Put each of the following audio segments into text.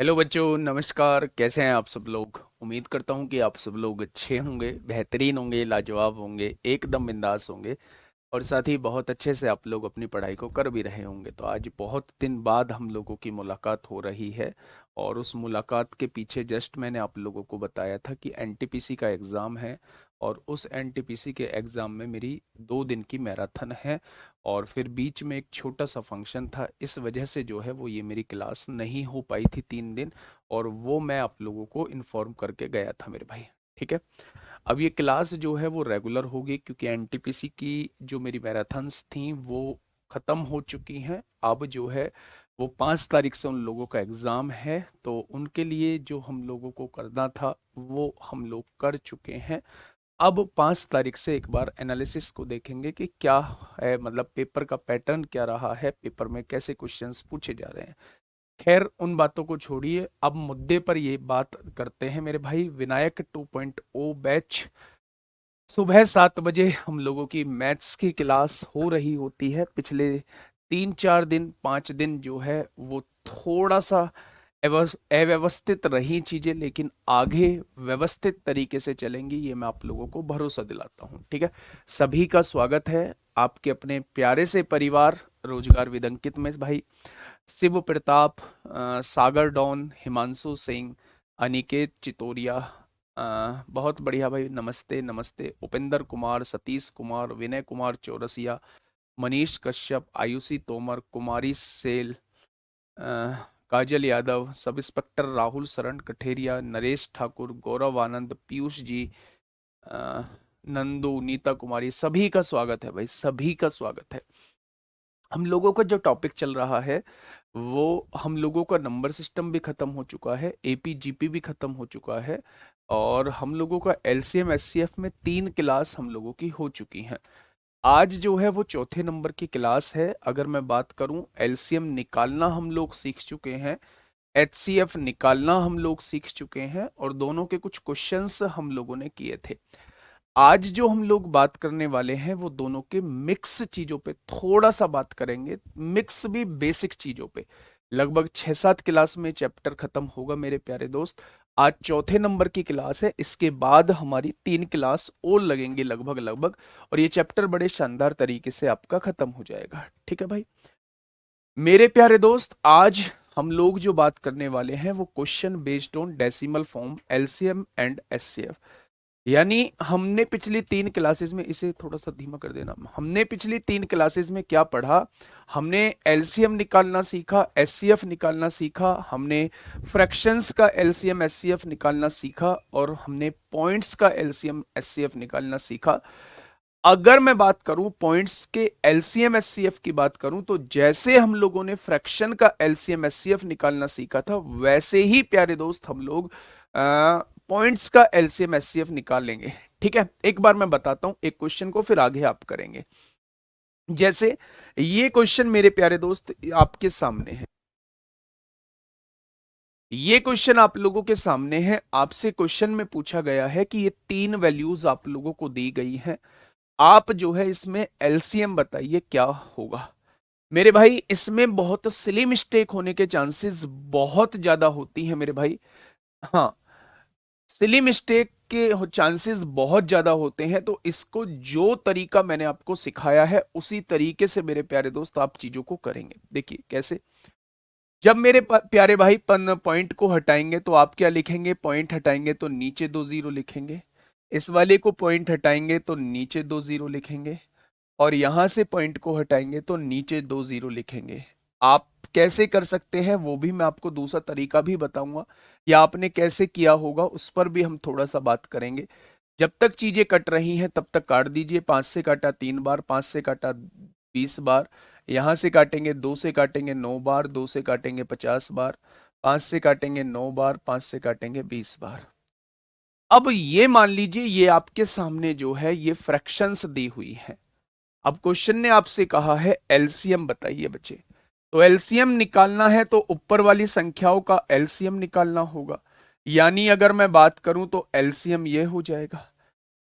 Hello बच्चों, नमस्कार। कैसे हैं आप सब लोग? उम्मीद करता हूं कि आप सब लोग अच्छे होंगे, बेहतरीन होंगे, लाजवाब होंगे, एकदम बिंदास होंगे। और साथ ही बहुत अच्छे से आप लोग अपनी पढ़ाई को कर भी रहे होंगे। तो आज बहुत दिन बाद हम लोगों की मुलाकात हो रही है। और उस मुलाकात के पीछे जस्ट मैंने आप लोगों को बताया था कि एनटीपीसी का एग्ज़ाम है। और उस एनटीपीसी के एग्ज़ाम में मेरी 2 दिन की मैराथन है। और फिर बीच में एक छोटा सा फंक्शन था, इस वजह से जो है वो ये मेरी क्लास नहीं हो पाई थी 3 दिन। और वो मैं आप लोगों को इन्फॉर्म करके गया था मेरे भाई। ठीक है। अब ये क्लास जो है वो रेगुलर होगी, क्योंकि एनटीपीसी की जो मेरी मैराथन्स थी वो ख़त्म हो चुकी हैं। अब जो है वो 5 तारीख से उन लोगों का एग्ज़ाम है, तो उनके लिए जो हम लोगों को करना था वो हम लोग कर चुके हैं। अब 5 तारीख से एक बार एनालिसिस को देखेंगे कि क्या है, मतलब पेपर का पैटर्न क्या रहा है, पेपर में कैसे क्वेश्चंस पूछे जा रहे हैं। खैर, उन बातों को छोड़िए, अब मुद्दे पर ये बात करते हैं मेरे भाई। विनायक 2.0 बैच सुबह 7 बजे हम लोगों की मैथ्स की क्लास हो रही होती है। पिछले 3 4 दिन 5 दिन जो है वो थोड़ा सा अव्यवस्थित रही चीजें, लेकिन आगे व्यवस्थित तरीके से चलेंगी, ये मैं आप लोगों को भरोसा दिलाता हूँ। ठीक है। सभी का स्वागत है आपके अपने प्यारे से परिवार रोजगार विदंकित में भाई। शिव प्रताप, सागर डॉन, हिमांशु सिंह, अनिकेत चितोरिया, बहुत बढ़िया भाई, नमस्ते नमस्ते। उपेंद्र कुमार, सतीश कुमार, विनय कुमार चौरसिया, मनीष कश्यप, आयुषी तोमर, कुमारी सेल, अ, काजल यादव, सब इंस्पेक्टर राहुल शरण कठेरिया, नरेश ठाकुर, गौरव आनंद, पीयूष जी, अ, नंदू, नीता कुमारी, सभी का स्वागत है भाई, सभी का स्वागत है। हम लोगों का जो टॉपिक चल रहा है वो, हम लोगों का नंबर सिस्टम भी खत्म हो चुका है, एपी जीपी भी खत्म हो चुका है। और हम लोगों का एलसीएम एचसीएफ में 3 क्लास हम लोगों की हो चुकी हैं। आज जो है वो चौथे नंबर की क्लास है। अगर मैं बात करूं, एलसीएम निकालना हम लोग सीख चुके हैं, एचसीएफ निकालना हम लोग सीख चुके हैं, और दोनों के कुछ क्वेश्चंस हम लोगों ने किए थे। आज जो हम लोग बात करने वाले हैं वो दोनों के मिक्स चीजों पे थोड़ा सा बात करेंगे, मिक्स भी बेसिक चीजों पे। लगभग 6 7 क्लास में चैप्टर खत्म होगा मेरे प्यारे दोस्त। आज चौथे नंबर की क्लास है, इसके बाद हमारी 3 क्लास और लगेंगी लगभग लगभग। और ये चैप्टर बड़े शानदार तरीके से आपका खत्म हो जाएगा। ठीक है भाई। मेरे प्यारे दोस्त, आज हम लोग जो बात करने वाले हैं वो question based on decimal form, LCM and HCF. यानी हमने पिछली 3 क्लासेस में, इसे थोड़ा सा धीमा कर देना, हमने पिछली 3 क्लासेस में क्या पढ़ा? हमने एलसीएम निकालना सीखा, एचसीएफ निकालना सीखा, हमने फ्रैक्शंस का एलसीएम एचसीएफ निकालना सीखा, और हमने पॉइंट्स का एलसीएम एचसीएफ निकालना सीखा। अगर मैं बात करूं पॉइंट्स के एलसीएम एचसीएफ की बात करूं, तो जैसे हम लोगों ने फ्रैक्शन का एलसीएम एचसीएफ निकालना सीखा था, वैसे ही प्यारे दोस्त हम लोग पॉइंट्स का एलसीएम एचसीएफ निकाल लेंगे। ठीक है। एक बार मैं बताता हूं एक क्वेश्चन को, फिर आगे आप करेंगे। जैसे ये क्वेश्चन मेरे प्यारे दोस्त आपके सामने है, ये क्वेश्चन आप लोगों के सामने है। आपसे क्वेश्चन में पूछा गया है कि ये 3 वैल्यूज आप लोगों को दी गई हैं, आप जो है इसमें एलसीएम बताइए क्या होगा। मेरे भाई, इसमें बहुत सिली मिस्टेक होने के चांसेस बहुत ज्यादा होती हैं मेरे भाई। हाँ, सिली मिस्टेक के चांसेस बहुत ज्यादा होते हैं। तो इसको जो तरीका मैंने आपको सिखाया है उसी तरीके से मेरे प्यारे दोस्त आप चीजों को करेंगे। देखिए कैसे। जब मेरे प्यारे भाई पॉइंट को हटाएंगे तो आप क्या लिखेंगे? पॉइंट हटाएंगे तो नीचे 2 जीरो लिखेंगे। इस वाले को पॉइंट हटाएंगे तो नीचे 2 जीरो लिखेंगे। और यहां से पॉइंट को हटाएंगे तो नीचे 2 जीरो लिखेंगे। आप कैसे कर सकते हैं वो भी मैं आपको दूसरा तरीका भी बताऊंगा, या आपने कैसे किया होगा उस पर भी हम थोड़ा सा बात करेंगे। जब तक चीजें कट रही हैं तब तक काट दीजिए। 5 से काटा 3 बार, 5 से काटा 20 बार, यहां से काटेंगे 2 से काटेंगे 9 बार, 2 से काटेंगे 50 बार, 5 से काटेंगे 9 बार, 5 से काटेंगे 20 बार। अब ये मान लीजिए ये आपके सामने जो है ये फ्रैक्शंस दी हुई है। अब क्वेश्चन ने आपसे कहा है एलसीएम बताइए बच्चे। तो एलसीएम निकालना है तो ऊपर वाली संख्याओं का एलसीएम निकालना होगा। यानी अगर मैं बात करूं तो एलसीएम ये हो जाएगा।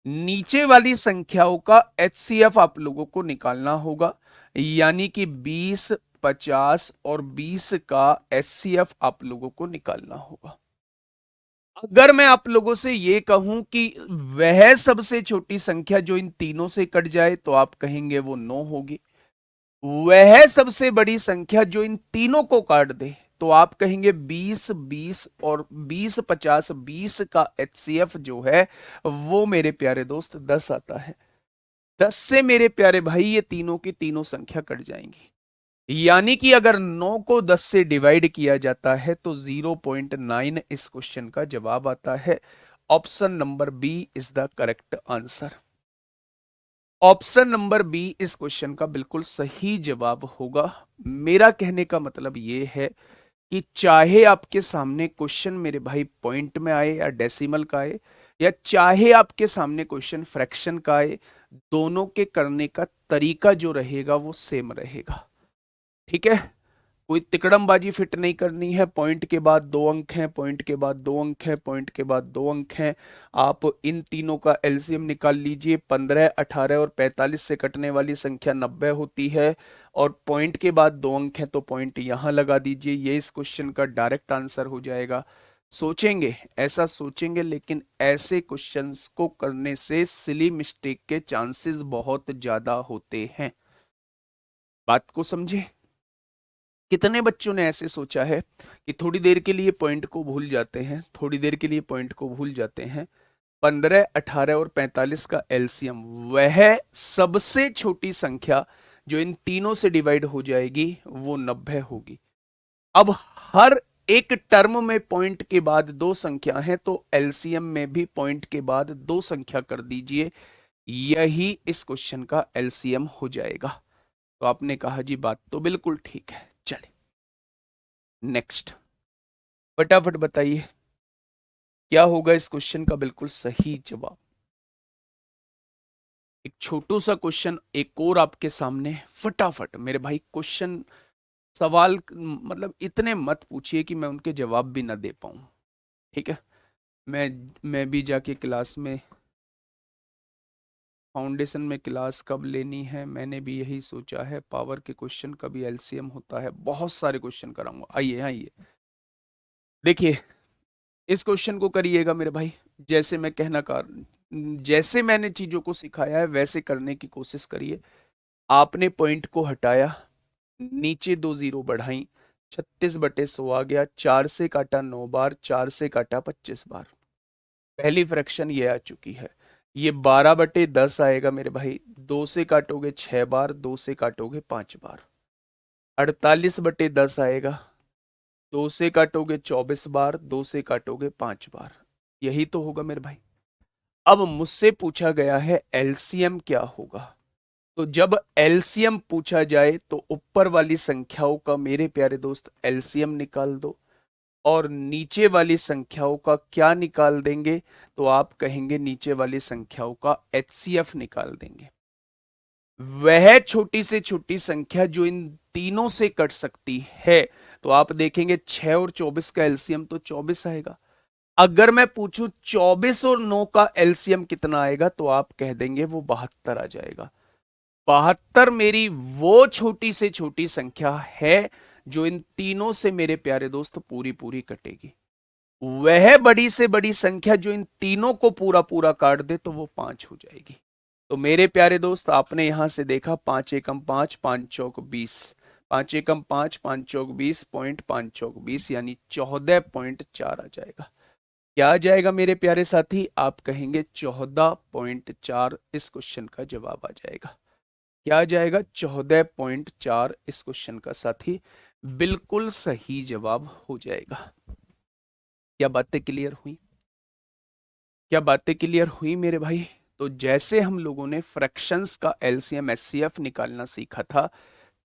नीचे वाली संख्याओं का एचसीएफ आप लोगों को निकालना होगा। यानी कि 20, 50 और 20 का HCF आप लोगों को निकालना होगा। अगर मैं आप लोगों से ये कहूं कि वह सबसे छोटी संख्या जो इन तीनों से कट जाए तो आप कहेंगे वो 9 होगी। वह सबसे बड़ी संख्या जो इन तीनों को काट दे तो आप कहेंगे 20, 20 और 20, 50, 20 का HCF जो है वो मेरे प्यारे दोस्त 10 आता है। 10 से मेरे प्यारे भाई ये तीनों की तीनों संख्या कट जाएंगी। यानी कि अगर 9 को 10 से डिवाइड किया जाता है तो 0.9 इस क्वेश्चन का जवाब आता है। Option number B is the correct answer. Option number B इस क्वेश्चन का बिल्कुल सही जवाब होगा। मेरा कहने का मतलब यह है कि चाहे आपके सामने क्वेश्चन मेरे भाई पॉइंट में आए या डेसिमल का आए, या चाहे आपके सामने क्वेश्चन फ्रैक्शन का आए, दोनों के करने का तरीका जो रहेगा वो सेम रहेगा। ठीक है, कोई तिकड़मबाजी फिट नहीं करनी है। पॉइंट के बाद 2 अंक हैं, पॉइंट के बाद 2 अंक हैं, पॉइंट के बाद 2 अंक हैं। आप इन तीनों का एलसीएम निकाल लीजिए। 15, 18 और 45 से कटने वाली संख्या 90 होती है, और पॉइंट के बाद 2 अंक हैं तो पॉइंट यहां लगा दीजिए। ये इस क्वेश्चन का डायरेक्ट आंसर हो जाएगा। सोचेंगे, ऐसा सोचेंगे, लेकिन ऐसे क्वेश्चंस को करने से सिली मिस्टेक के चांसेस बहुत ज्यादा होते हैं। बात को समझे? कितने बच्चों ने ऐसे सोचा है कि थोड़ी देर के लिए पॉइंट को भूल जाते हैं, थोड़ी देर के लिए पॉइंट को भूल जाते हैं। 15, 18 और 45 का एलसीएम वह सबसे छोटी संख्या जो इन तीनों से डिवाइड हो जाएगी वो 90 होगी। अब हर एक टर्म में पॉइंट के बाद 2 संख्या है तो एलसीएम में भी पॉइंट के बाद 2 संख्या कर दीजिए। यही इस क्वेश्चन का एलसीएम हो जाएगा। तो आपने कहा जी बात तो बिल्कुल ठीक है। चलिए नेक्स्ट, फटाफट बताइए क्या होगा इस क्वेश्चन का बिल्कुल सही जवाब। एक छोटू सा क्वेश्चन एक और आपके सामने, फटाफट मेरे भाई क्वेश्चन सवाल मतलब इतने मत पूछिए कि मैं उनके जवाब भी ना दे पाऊं। ठीक है, मैं भी जाके क्लास में, फाउंडेशन में क्लास कब लेनी है, मैंने भी यही सोचा है। पावर के क्वेश्चन कभी एलसीएम होता है, बहुत सारे क्वेश्चन कराऊंगा। आइए आइए देखिए, इस क्वेश्चन को करिएगा मेरे भाई। जैसे मैं कहना कर जैसे मैंने चीजों को सिखाया है वैसे करने की कोशिश करिए। आपने पॉइंट को हटाया, नीचे 2 जीरो बढ़ाई, 36/100 आ गया। 4 से काटा 9 बार, 4 से काटा 25 बार। पहली फ्रैक्शन ये आ चुकी है। ये 12/10 आएगा मेरे भाई। 2 से काटोगे 6 बार, 2 से काटोगे 5 बार। 48/10 आएगा। 2 से काटोगे 24 बार, 2 से काटोगे 5 बार। यही तो होगा मेरे भाई। अब मुझसे पूछा गया है एलसीएम क्या होगा। तो जब एलसीएम पूछा जाए तो ऊपर वाली संख्याओं का मेरे प्यारे दोस्त एलसीएम निकाल दो, और नीचे वाली संख्याओं का क्या निकाल देंगे, तो आप कहेंगे नीचे वाली संख्याओं का एचसीएफ निकाल देंगे। वह छोटी से छोटी संख्या जो इन तीनों से कट सकती है, तो आप देखेंगे 6 और 24 का एलसीएम तो 24 आएगा। अगर मैं पूछूं 24 और 9 का एलसीएम कितना आएगा, तो आप कह देंगे वो 72 आ जाएगा। 72 मेरी वो छोटी से छोटी संख्या है जो इन तीनों से मेरे प्यारे दोस्त पूरी पूरी कटेगी। वह बड़ी से बड़ी संख्या जो इन तीनों को पूरा पूरा काट दे तो वो 5 हो जाएगी। तो मेरे प्यारे दोस्त आपने यहां से देखा 5 एकम 5, 5 चौक 20, 5 एकम 5, 5 चौक 20, पॉइंट 5 चौक 20, यानी 14.4 आ जाएगा। क्या आ जाएगा मेरे प्यारे साथी? आप कहेंगे 14.4 इस क्वेश्चन का जवाब आ जाएगा। क्या आ जाएगा? 14.4 इस क्वेश्चन का साथी बिल्कुल सही जवाब हो जाएगा। क्या बातें क्लियर हुई? क्या बातें क्लियर हुई मेरे भाई? तो जैसे हम लोगों ने फ्रैक्शंस का एलसीएम एचसीएफ निकालना सीखा था,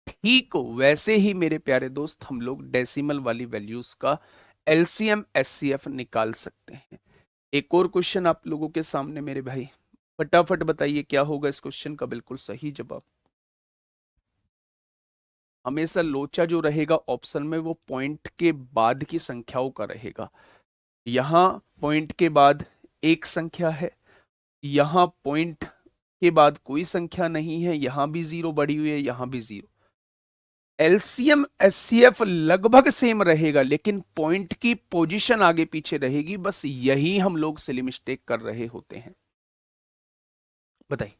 ठीक वैसे ही मेरे प्यारे दोस्त हम लोग डेसिमल वाली वैल्यूज का एलसीएम एचसीएफ निकाल सकते हैं। एक और क्वेश्चन आप लोगों के सामने मेरे भाई, फटाफट बताइए क्या होगा इस क्वेश्चन का बिल्कुल सही जवाब। हमेशा लोचा जो रहेगा ऑप्शन में वो पॉइंट के बाद की संख्याओं का रहेगा। यहां पॉइंट के बाद एक संख्या है, यहां पॉइंट के बाद कोई संख्या नहीं है, यहां भी जीरो बढ़ी हुई है, यहां भी जीरो। एलसीएम एचसीएफ लगभग सेम रहेगा, लेकिन पॉइंट की पोजीशन आगे पीछे रहेगी, बस यही हम लोग सिली मिस्टेक कर रहे होते हैं। बताइए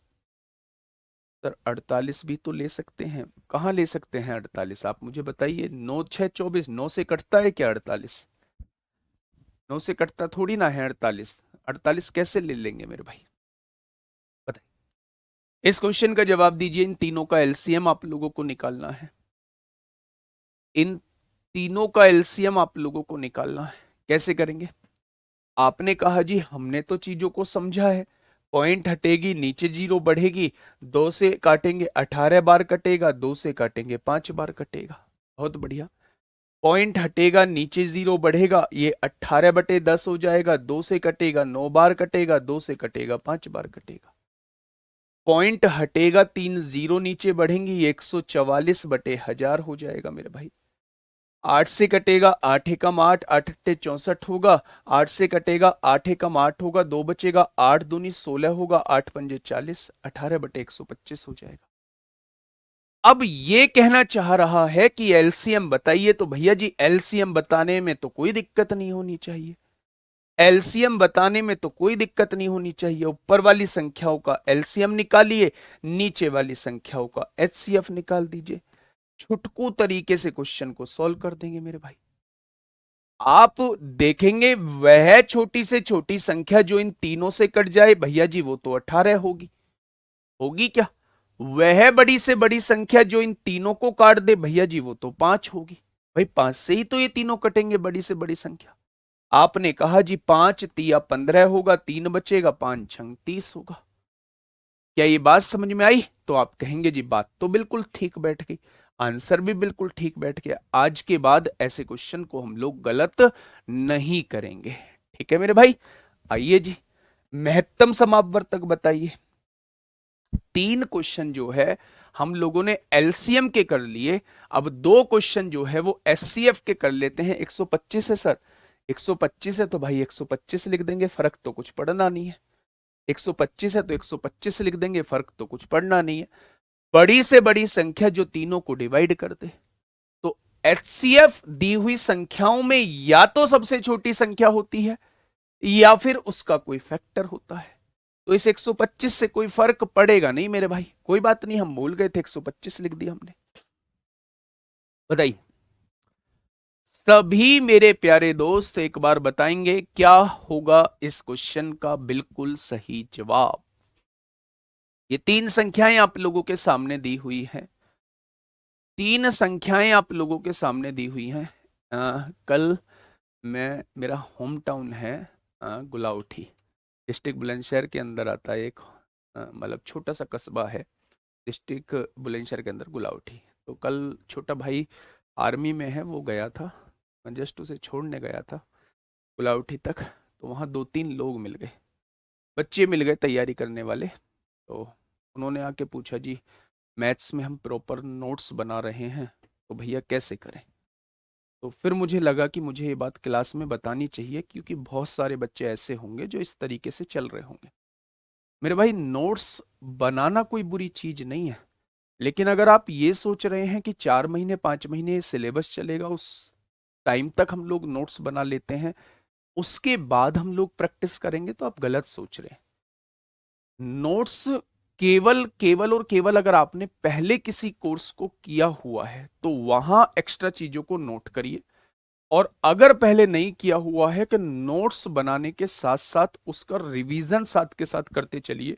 सर, 48 भी तो ले सकते हैं, कहाँ ले सकते हैं 48? आप मुझे बताइए, 9 6 24, 9 से कटता है क्या 48? 9 से कटता थोड़ी ना है 48। 48 कैसे ले लेंगे मेरे भाई? बताइए। इस क्वेश्चन का जवाब दीजिए। इन तीनों का एलसीएम आप लोगों को निकालना है। इन तीनों का एलसीएम आप लोगों को निकालना है। कैसे करेंगे? आपने कहा जी हमने तो चीजों को समझा है। पॉइंट हटेगी, नीचे जीरो बढ़ेगी, 2 से काटेंगे 18 बार कटेगा, 2 से काटेंगे 5 बार कटेगा। बहुत बढ़िया। पॉइंट हटेगा, नीचे जीरो बढ़ेगा, ये 18/10 हो जाएगा, 2 से कटेगा 9 बार कटेगा, 2 से कटेगा 5 बार कटेगा। पॉइंट हटेगा, 3 जीरो नीचे बढ़ेंगी, ये 144/1000 हो जाएगा मेरे भाई। 8 से कटेगा, 8 एकम 8, 8 अट्ठे 64 होगा। 8 से कटेगा, 8 एकम 8 होगा, 2 बचेगा, 8 दूनी 16 होगा, 8 पंजे 40, 18/125 हो जाएगा। अब ये कहना चाह रहा है कि एलसीएम बताइए, तो भैया जी एलसीएम बताने में तो कोई दिक्कत नहीं होनी चाहिए। एलसीएम बताने में तो कोई दिक्कत नहीं होनी चाहिए। ऊपर वाली संख्याओं का एलसीएम निकालिए, नीचे वाली संख्याओं का एचसीएफ निकाल दीजिए। छुटकू तरीके से क्वेश्चन को सॉल्व कर देंगे मेरे भाई। आप देखेंगे वह छोटी से छोटी संख्या जो इन तीनों से कट जाए भैया जी, वो तो 18 होगी। होगी क्या? वह बड़ी से बड़ी संख्या जो इन तीनों को काट दे भैया जी, वो तो 5 होगी। भाई 5 से ही तो ये तीनों कटेंगे, बड़ी से बड़ी संख्या। आपने कहा जी 5 तिया 15 होगा, 3 बचेगा, 5 छंग 30 होगा। क्या ये बात समझ में आई? तो आप कहेंगे जी बात तो बिल्कुल ठीक बैठ गई, आंसर भी बिल्कुल ठीक बैठ गया। आज के बाद ऐसे क्वेश्चन को हम लोग गलत नहीं करेंगे। ठीक है मेरे भाई। आइए जी, महत्तम समापवर्तक बताइए। 3 क्वेश्चन जो है हम लोगों ने एलसीएम के कर लिए। अब 2 क्वेश्चन जो है वो एचसीएफ के कर लेते हैं। 125 है सर, 125 है तो भाई 125 लिख देंगे, फर्क तो कुछ पड़ना नहीं है। 125 है तो 125 लिख देंगे, फर्क तो कुछ पड़ना नहीं है। बड़ी से बड़ी संख्या जो तीनों को डिवाइड कर दे। तो एचसीएफ दी हुई संख्याओं में या तो सबसे छोटी संख्या होती है या फिर उसका कोई फैक्टर होता है। तो इस 125 से कोई फर्क पड़ेगा नहीं मेरे भाई। कोई बात नहीं, हम भूल गए थे, 125 लिख दिया हमने। बताइए सभी मेरे प्यारे दोस्त, एक बार बताएंगे क्या होगा इस क्वेश्चन का बिल्कुल सही जवाब। ये 3 संख्याएं आप लोगों के सामने दी हुई हैं। 3 संख्याएं आप लोगों के सामने दी हुई हैं। कल मैं, मेरा होम टाउन है गुलाउठी, डिस्ट्रिक्ट बुलंदशहर के अंदर आता है एक, मतलब छोटा सा कस्बा है डिस्ट्रिक्ट बुलंदशहर के अंदर, गुलाउठी। तो कल छोटा भाई आर्मी में है, वो गया था, मैं जस्ट उसे छोड़ने गया था गुलाउठी तक। तो वहाँ 2 3 लोग मिल गए, बच्चे मिल गए तैयारी करने वाले। तो उन्होंने आके पूछा जी मैथ्स में हम प्रॉपर नोट्स बना रहे हैं, तो भैया कैसे करें? तो फिर मुझे लगा कि मुझे ये बात क्लास में बतानी चाहिए, क्योंकि बहुत सारे बच्चे ऐसे होंगे जो इस तरीके से चल रहे होंगे। मेरे भाई नोट्स बनाना कोई बुरी चीज नहीं है, लेकिन अगर आप ये सोच रहे हैं कि 4 महीने 5 महीने सिलेबस चलेगा, उस टाइम तक हम लोग नोट्स बना लेते हैं, उसके बाद हम लोग प्रैक्टिस करेंगे, तो आप गलत सोच रहे हैं। नोट्स केवल केवल और केवल अगर आपने पहले किसी कोर्स को किया हुआ है तो वहां एक्स्ट्रा चीजों को नोट करिए। और अगर पहले नहीं किया हुआ है कि नोट्स बनाने के साथ साथ उसका रिवीजन साथ के साथ करते चलिए,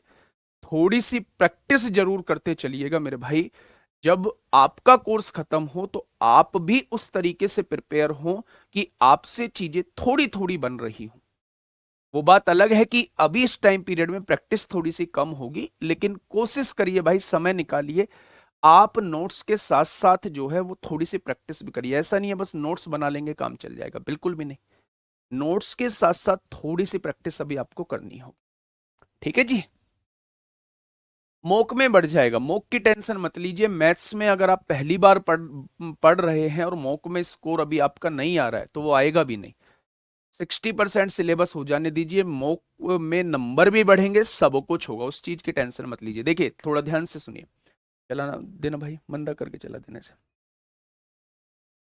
थोड़ी सी प्रैक्टिस जरूर करते चलिएगा मेरे भाई। जब आपका कोर्स खत्म हो तो आप भी उस तरीके से प्रिपेयर हो कि आपसे चीजें थोड़ी थोड़ी बन रही हो। वो बात अलग है कि अभी इस टाइम पीरियड में प्रैक्टिस थोड़ी सी कम होगी, लेकिन कोशिश करिए भाई, समय निकालिए, आप नोट्स के साथ साथ जो है वो थोड़ी सी प्रैक्टिस भी करिए। ऐसा नहीं है बस नोट्स बना लेंगे काम चल जाएगा, बिल्कुल भी नहीं। नोट्स के साथ साथ थोड़ी सी प्रैक्टिस अभी आपको करनी होगी। ठीक है जी। मॉक में बढ़ जाएगा, मॉक की टेंशन मत लीजिए। मैथ्स में अगर आप पहली बार पढ़ रहे हैं और मॉक में स्कोर अभी आपका नहीं आ रहा है तो वो आएगा भी नहीं। 60% सिलेबस हो जाने दीजिए, मॉक में नंबर भी बढ़ेंगे, सब कुछ होगा, उस चीज की टेंशन मत लीजिए। देखिए थोड़ा ध्यान से सुनिए, चलाना देना भाई, मंदा करके चला देने से।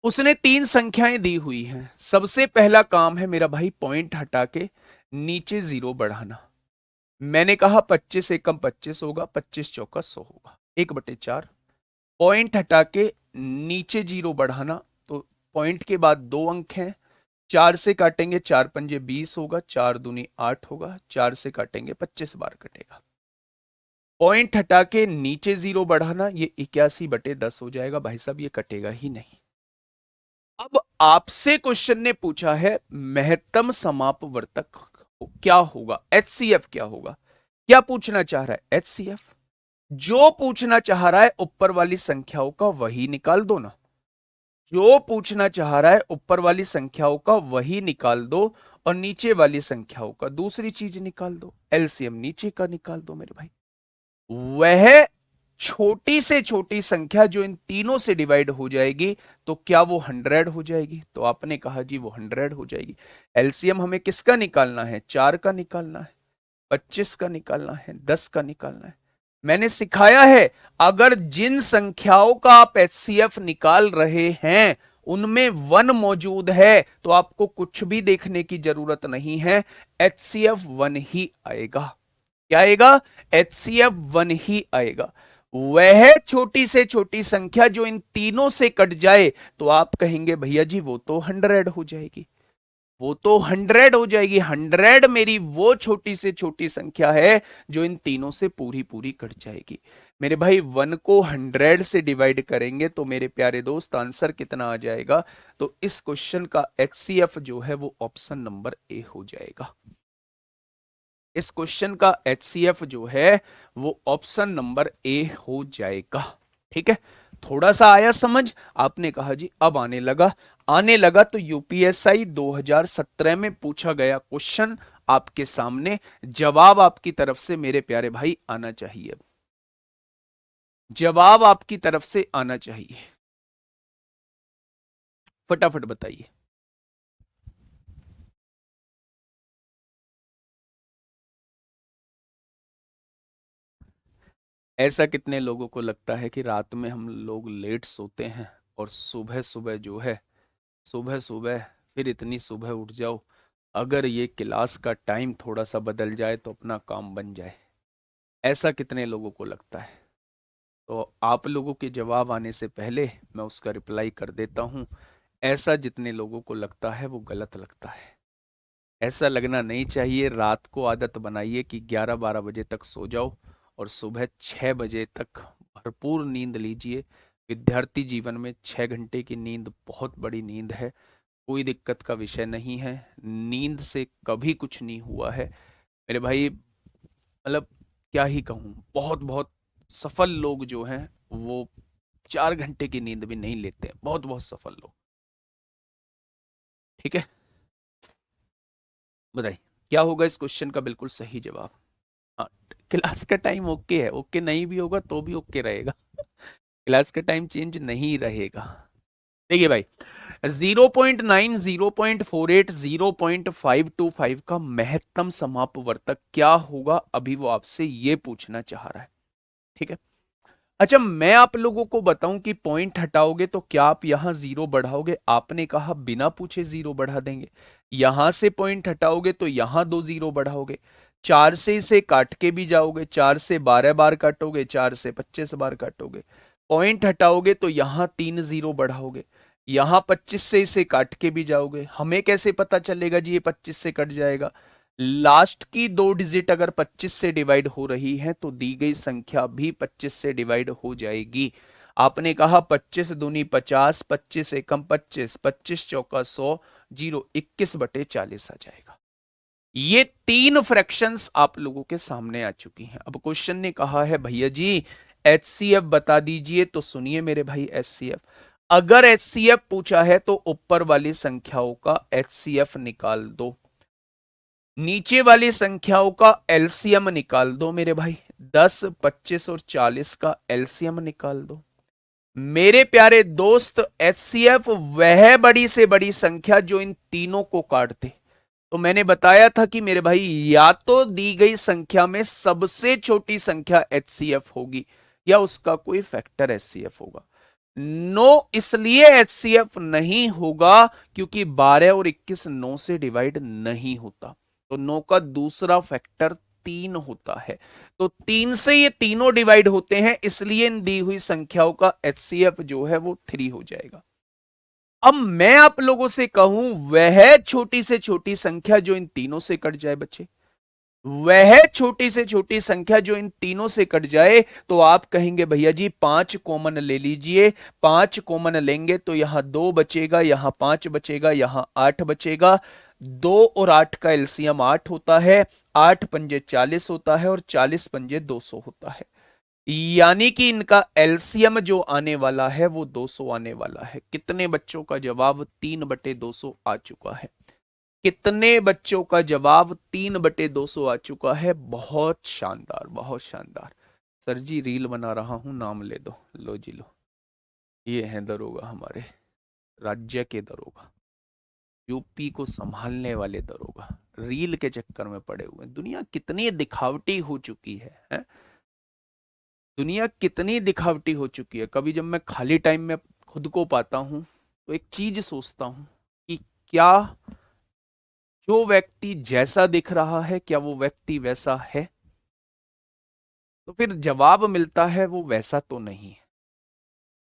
उसने तीन संख्याएं दी हुई हैं। सबसे पहला काम है मेरा भाई पॉइंट हटा के नीचे जीरो बढ़ाना। मैंने कहा 25 एकम 25 होगा, 25 चौका 100 होगा, 1/4। पॉइंट हटा के नीचे जीरो बढ़ाना, तो पॉइंट के बाद दो अंक हैं, 4 से काटेंगे 4 पंजे 20 होगा, 4 दूनी 8 होगा, 4 से काटेंगे 25 बार कटेगा। पॉइंट हटा के नीचे जीरो बढ़ाना, ये 81/10 हो जाएगा। भाई साहब ये कटेगा ही नहीं। अब आपसे क्वेश्चन ने पूछा है महत्तम समापवर्तक क्या होगा, एचसीएफ क्या होगा। क्या पूछना चाह रहा है, एचसीएफ। जो पूछना चाह रहा है ऊपर वाली संख्याओं का वही निकाल दो ना। जो पूछना चाह रहा है ऊपर वाली संख्याओं का वही निकाल दो, और नीचे वाली संख्याओं का दूसरी चीज निकाल दो। एलसीएम नीचे का निकाल दो मेरे भाई। वह छोटी से छोटी संख्या जो इन तीनों से डिवाइड हो जाएगी, तो क्या वो 100 हो जाएगी। तो आपने कहा जी वो 100 हो जाएगी। एलसीएम हमें किसका निकालना है, 4 का निकालना है, 25 का निकालना है, 10 का निकालना है। मैंने सिखाया है अगर जिन संख्याओं का आप एचसीएफ निकाल रहे हैं उनमें 1 मौजूद है तो आपको कुछ भी देखने की जरूरत नहीं है, एचसीएफ 1 ही आएगा। क्या आएगा, एचसीएफ 1 ही आएगा। वह छोटी से छोटी संख्या जो इन तीनों से कट जाए तो आप कहेंगे भैया जी वो तो 100 हो जाएगी, वो तो 100 हो जाएगी। 100 मेरी वो छोटी से छोटी संख्या है जो इन तीनों से पूरी पूरी कट जाएगी। मेरे भाई 1 को 100 से डिवाइड करेंगे तो मेरे प्यारे दोस्त आंसर कितना आ जाएगा। तो इस क्वेश्चन का एचसीएफ जो है वो ऑप्शन नंबर ए हो जाएगा। इस क्वेश्चन का एचसीएफ जो है वो ऑप्शन नंबर ए हो जाएगा। ठीक है, थोड़ा सा आया समझ। आपने कहा जी अब आने लगा, आने लगा तो यूपीएसआई 2017 में पूछा गया क्वेश्चन आपके सामने, जवाब आपकी तरफ से मेरे प्यारे भाई आना चाहिए, जवाब आपकी तरफ से आना चाहिए। फटाफट बताइए। ऐसा कितने लोगों को लगता है कि रात में हम लोग लेट सोते हैं और सुबह सुबह जो है, सुबह सुबह फिर इतनी सुबह उठ जाओ, अगर ये क्लास का टाइम थोड़ा सा बदल जाए तो अपना काम बन जाए। ऐसा कितने लोगों को लगता है। तो आप लोगों के जवाब आने से पहले मैं उसका रिप्लाई कर देता हूँ। ऐसा जितने लोगों को लगता है वो गलत लगता है। ऐसा लगना नहीं चाहिए। रात को आदत बनाइए कि 11-12 बजे तक सो जाओ और सुबह 6 बजे तक भरपूर नींद लीजिए। विद्यार्थी जीवन में 6 घंटे की नींद बहुत बड़ी नींद है, कोई दिक्कत का विषय नहीं है। नींद से कभी कुछ नहीं हुआ है मेरे भाई। मतलब क्या ही कहूँ, बहुत बहुत सफल लोग जो हैं वो 4 घंटे की नींद भी नहीं लेते हैं, बहुत बहुत सफल लोग। ठीक है, बताइए क्या होगा इस क्वेश्चन का बिल्कुल सही जवाब। हाँ, क्लास का टाइम ओके है, ओके नहीं भी होगा तो भी ओके रहेगा। क्लास का टाइम चेंज नहीं रहेगा। देखिए भाई, 0.9, 0.48, 0.525 का महत्तम समापवर्तक क्या होगा, अभी वो आपसे ये पूछना चाह रहा है। ठीक है, अच्छा मैं आप लोगों को बताऊं कि पॉइंट हटाओगे तो क्या आप यहां जीरो बढ़ाओगे। आपने कहा बिना पूछे जीरो बढ़ा देंगे। यहां से पॉइंट हटाओगे तो यहां 2 जीरो बढ़ाओगे। 4 से इसे काट के भी जाओगे, 4 से 12 बार काटोगे, 4 से 25 बार काटोगे। पॉइंट हटाओगे तो यहां 3 जीरो बढ़ाओगे। यहां 25 से इसे काट के भी जाओगे। हमें कैसे पता चलेगा जी ये 25 से कट जाएगा। लास्ट की 2 डिजिट अगर 25 से डिवाइड हो रही है तो दी गई संख्या भी 25 से डिवाइड हो जाएगी। आपने कहा 25 दूनी 50, 25 एकम 25, 25 चौका 100, 0 21/40 आ जाएगा। ये 3 फ्रैक्शंस आप लोगों के सामने आ चुकी हैं। अब क्वेश्चन ने कहा है भैया जी एचसीएफ बता दीजिए, तो सुनिए मेरे भाई एचसीएफ। अगर एचसीएफ पूछा है तो ऊपर वाली संख्याओं का एचसीएफ निकाल दो, नीचे वाली संख्याओं का एलसीएम निकाल दो मेरे भाई। 10, 25 और 40 का एलसीएम निकाल दो मेरे प्यारे दोस्त। एचसीएफ वह बड़ी से बड़ी संख्या जो इन तीनों को काट दे। तो मैंने बताया था कि मेरे भाई या तो दी गई संख्या में सबसे छोटी संख्या एचसीएफ होगी या उसका कोई फैक्टर एचसीएफ होगा। नो इसलिए एचसीएफ नहीं होगा क्योंकि 12 और 21 9 से डिवाइड नहीं होता, तो 9 का दूसरा फैक्टर 3 होता है, तो 3 से ये तीनों डिवाइड होते हैं, इसलिए इन दी हुई संख्याओं का एचसीएफ जो है वो 3 हो जाएगा। अब मैं आप लोगों से कहूं वह छोटी से छोटी संख्या जो इन तीनों से कट जाए बच्चे, वह छोटी से छोटी संख्या जो इन तीनों से कट जाए, तो आप कहेंगे भैया जी 5 कॉमन ले लीजिए। 5 कॉमन लेंगे तो यहां 2 बचेगा, यहां 5 बचेगा, यहां 8 बचेगा। 2 और 8 का एलसीएम 8 होता है, 8 पंजे 40 होता है और 40 पंजे 200 होता है, यानी कि इनका एलसीएम जो आने वाला है वो 200 आने वाला है। कितने बच्चों का जवाब 3/200 आ चुका है? कितने बच्चों का जवाब 3/200 आ चुका है? बहुत शानदार, बहुत शानदार। सर जी रील बना रहा हूं, नाम ले दो। लो जी लो, ये हैं दरोगा, हमारे राज्य के दरोगा, यूपी को संभालने वाले दरोगा, रील के चक्कर में पड़े हुए। दुनिया कितनी दिखावटी हो चुकी है? दुनिया कितनी दिखावटी हो चुकी है। कभी जब मैं खाली टाइम में खुद को पाता हूं तो एक चीज सोचता हूं कि क्या जो व्यक्ति जैसा दिख रहा है क्या वो व्यक्ति वैसा है? तो फिर जवाब मिलता है वो वैसा तो नहीं है,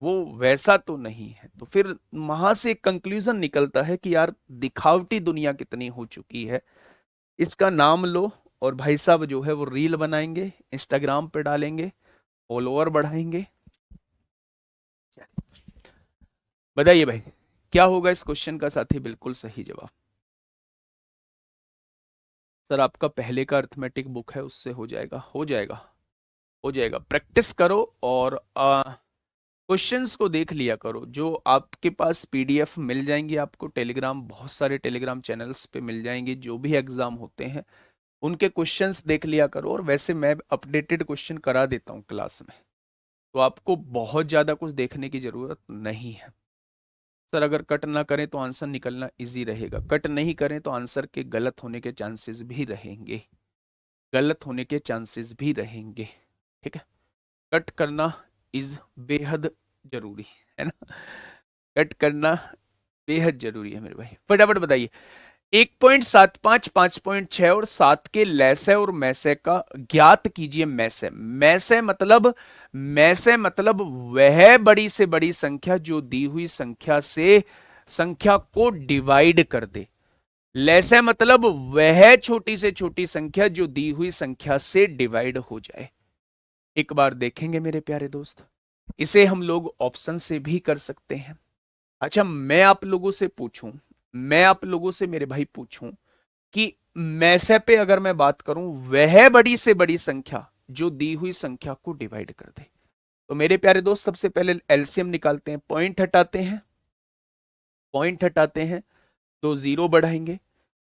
वो वैसा तो नहीं है। तो फिर वहां से एक कंक्लूजन निकलता है कि यार दिखावटी दुनिया कितनी हो चुकी है। इसका नाम लो और भाई साहब जो है वो रील बनाएंगे, इंस्टाग्राम पे डालेंगे, फॉलोअर बढ़ाएंगे। बताइए भाई, क्या होगा इस क्वेश्चन का साथी? बिल्कुल सही जवाब। सर आपका पहले का अर्थमेटिक बुक है उससे हो जाएगा, हो जाएगा, हो जाएगा। प्रैक्टिस करो और क्वेश्चंस को देख लिया करो। जो आपके पास पीडीएफ मिल जाएंगी आपको टेलीग्राम, बहुत सारे टेलीग्राम चैनल्स पे मिल जाएंगे, जो भी एग्जाम होते हैं उनके क्वेश्चंस देख लिया करो। और वैसे मैं अपडेटेड क्वेश्चन करा देता हूँ क्लास में, तो आपको बहुत ज़्यादा कुछ देखने की ज़रूरत नहीं है। सर अगर कट ना करें तो आंसर निकलना इजी रहेगा, कट नहीं करें तो आंसर के गलत होने के चांसेस भी रहेंगे, गलत होने के चांसेस भी रहेंगे। ठीक है, कट करना इज बेहद जरूरी है ना, कट करना बेहद जरूरी है मेरे भाई। फटाफट बताइए। 1.75, 5.6 और 7 के लैसे और मैसे का ज्ञात कीजिए। मैसे, मैसे मतलब, मैसे मतलब वह बड़ी से बड़ी संख्या जो दी हुई संख्या से संख्या को डिवाइड कर दे। लैसे मतलब वह छोटी से छोटी संख्या जो दी हुई संख्या से डिवाइड हो जाए। एक बार देखेंगे मेरे प्यारे दोस्त, इसे हम लोग ऑप्शन से भी कर सकते हैं। अच्छा मैं आप लोगों से पूछूं, मैं आप लोगों से मेरे भाई पूछूं कि मैसे पे अगर मैं बात करूं वह बड़ी से बड़ी संख्या जो दी हुई संख्या को डिवाइड कर दे, तो मेरे प्यारे दोस्त सबसे पहले एलसीएम निकालते हैं, पॉइंट हटाते हैं, पॉइंट हटाते हैं तो जीरो बढ़ाएंगे।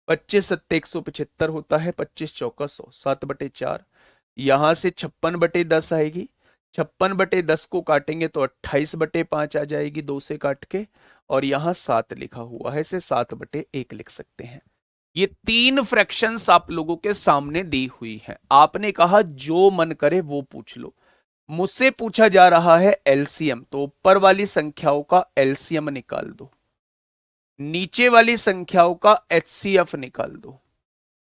25 + 7 = 175 होता है, 25 × 4 = 100, 7/4। यहां से 56/10 आएगी, 56/10 को काटेंगे तो 28/5 आ जाएगी, 2 से काट के। और यहां 7 लिखा हुआ है, इसे 7/1 लिख सकते हैं। ये तीन फ्रैक्शंस आप लोगों के सामने दी हुई है। आपने कहा जो मन करे वो पूछ लो, मुझसे पूछा जा रहा है एलसीएम, तो ऊपर वाली संख्याओं का एलसीएम निकाल दो, नीचे वाली संख्याओं का एचसीएफ निकाल दो,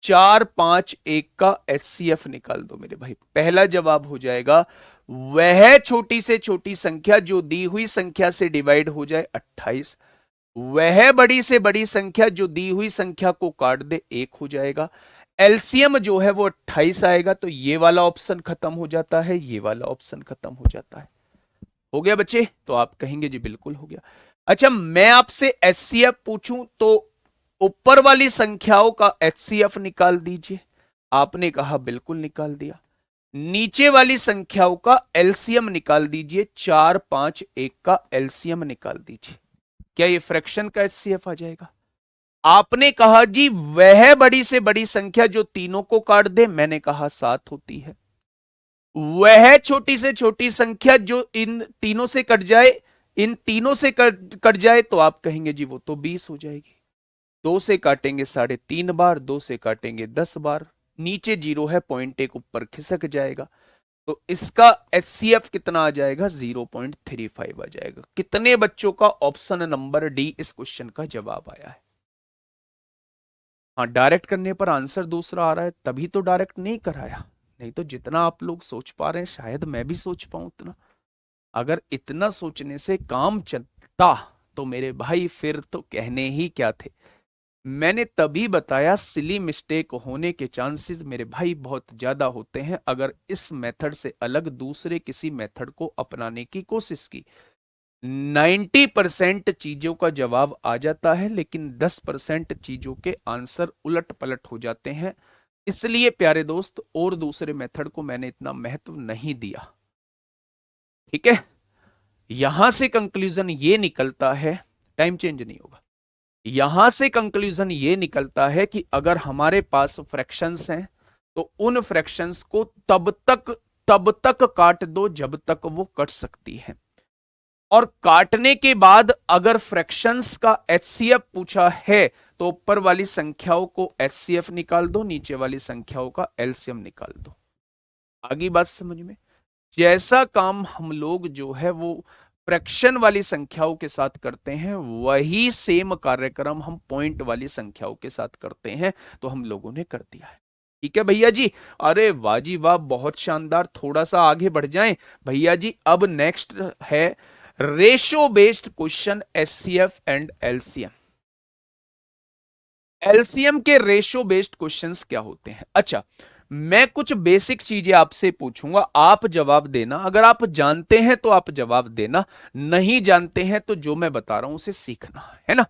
4 5 1 का एचसीएफ निकाल दो मेरे भाई। पहला जवाब हो जाएगा वह छोटी से छोटी संख्या जो दी हुई संख्या से डिवाइड हो जाए 28, वह बड़ी से बड़ी संख्या जो दी हुई संख्या को काट दे 1 हो जाएगा। एलसीएम जो है वो 28 आएगा, तो ये वाला ऑप्शन खत्म हो जाता है, ये वाला ऑप्शन खत्म हो जाता है। हो गया बच्चे? तो आप कहेंगे जी बिल्कुल हो गया। अच्छा मैं आपसे एचसीएफ पूछूं तो ऊपर वाली संख्याओं का एचसीएफ निकाल दीजिए, आपने कहा बिल्कुल निकाल दिया। नीचे वाली संख्याओं का एलसीएम निकाल दीजिए, 4 5 1 का एलसीएम निकाल दीजिए। क्या ये फ्रैक्शन का एचसीएफ आ जाएगा? आपने कहा जी वह बड़ी से बड़ी संख्या जो तीनों को काट दे, मैंने कहा 7 होती है। वह छोटी से छोटी संख्या जो इन तीनों से कट जाए, इन तीनों से कट जाए, तो आप कहेंगे जी वो तो 20 हो जाएगी। 2 से काटेंगे 3.5 बार, 2 से काटेंगे 10 बार, नीचे जीरो है, पॉइंट 1 ऊपर खिसक जाएगा। तो इसका HCF कितना आ जाएगा, 0.35 आ जाएगा। कितने बच्चों का ऑप्शन नंबर डी इस क्वेश्चन का जवाब आया है? हाँ, डायरेक्ट करने पर आंसर दूसरा आ रहा है, तभी तो डायरेक्ट नहीं कराया। नहीं तो जितना आप लोग सोच पा रहे हैं शायद मैं भी सोच पाऊं उतना। अगर इतना सोचने से काम चलता तो मेरे भाई फिर तो कहने ही क्या थे। मैंने तभी बताया सिली मिस्टेक होने के चांसेस मेरे भाई बहुत ज्यादा होते हैं अगर इस मेथड से अलग दूसरे किसी मेथड को अपनाने की कोशिश की। 90% चीजों का जवाब आ जाता है लेकिन 10% चीजों के आंसर उलट पलट हो जाते हैं। इसलिए प्यारे दोस्त और दूसरे मेथड को मैंने इतना महत्व नहीं दिया। ठीक है, यहां से कंक्लूजन ये निकलता है, टाइम चेंज नहीं होगा। यहां से कंक्लूजन ये निकलता है कि अगर हमारे पास फ्रैक्शंस हैं तो उन फ्रैक्शंस को तब तक काट दो जब तक वो कट सकती है। और काटने के बाद अगर फ्रैक्शंस का एचसीएफ पूछा है तो ऊपर वाली संख्याओं को एचसीएफ निकाल दो, नीचे वाली संख्याओं का एलसीएम निकाल दो। आगे बात समझ में? जैसा काम हम लोग जो है वो फ्रैक्शन वाली संख्याओं के साथ करते हैं वही सेम कार्यक्रम हम पॉइंट वाली संख्याओं के साथ करते हैं। तो हम लोगों ने कर दिया है। ठीक है भैया जी, अरे वाह जी वाह, बहुत शानदार। थोड़ा सा आगे बढ़ जाएं भैया जी। अब नेक्स्ट है ratio based question, HCF and LCM. LCM के रेशो बेस्ड क्वेश्चंस क्या होते हैं? अच्छा, मैं कुछ बेसिक चीजें आपसे पूछूंगा, आप जवाब देना। अगर आप जानते हैं तो आप जवाब देना, नहीं जानते हैं तो जो मैं बता रहा हूं उसे सीखना है ना।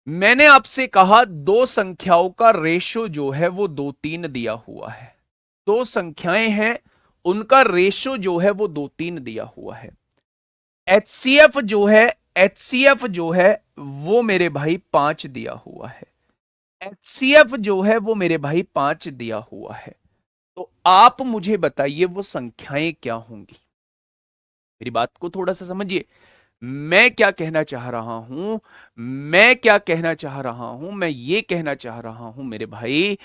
मैंने आपसे कहा दो संख्याओं का रेशो जो है वो 2-3 दिया हुआ है। दो संख्याएं हैं, उनका रेशो जो है वो 2-3 दिया हुआ है। एचसीएफ जो है, एचसीएफ जो है वो मेरे भाई 5 दिया हुआ है। एचसीएफ जो है वो मेरे भाई 5 दिया हुआ है। तो आप मुझे बताइए वो संख्याएं क्या होंगी। मेरी बात को थोड़ा सा समझिए, मैं क्या कहना चाह रहा हूं। मैं क्या कहना चाह रहा हूं, मैं ये कहना चाह रहा हूं मेरे भाई,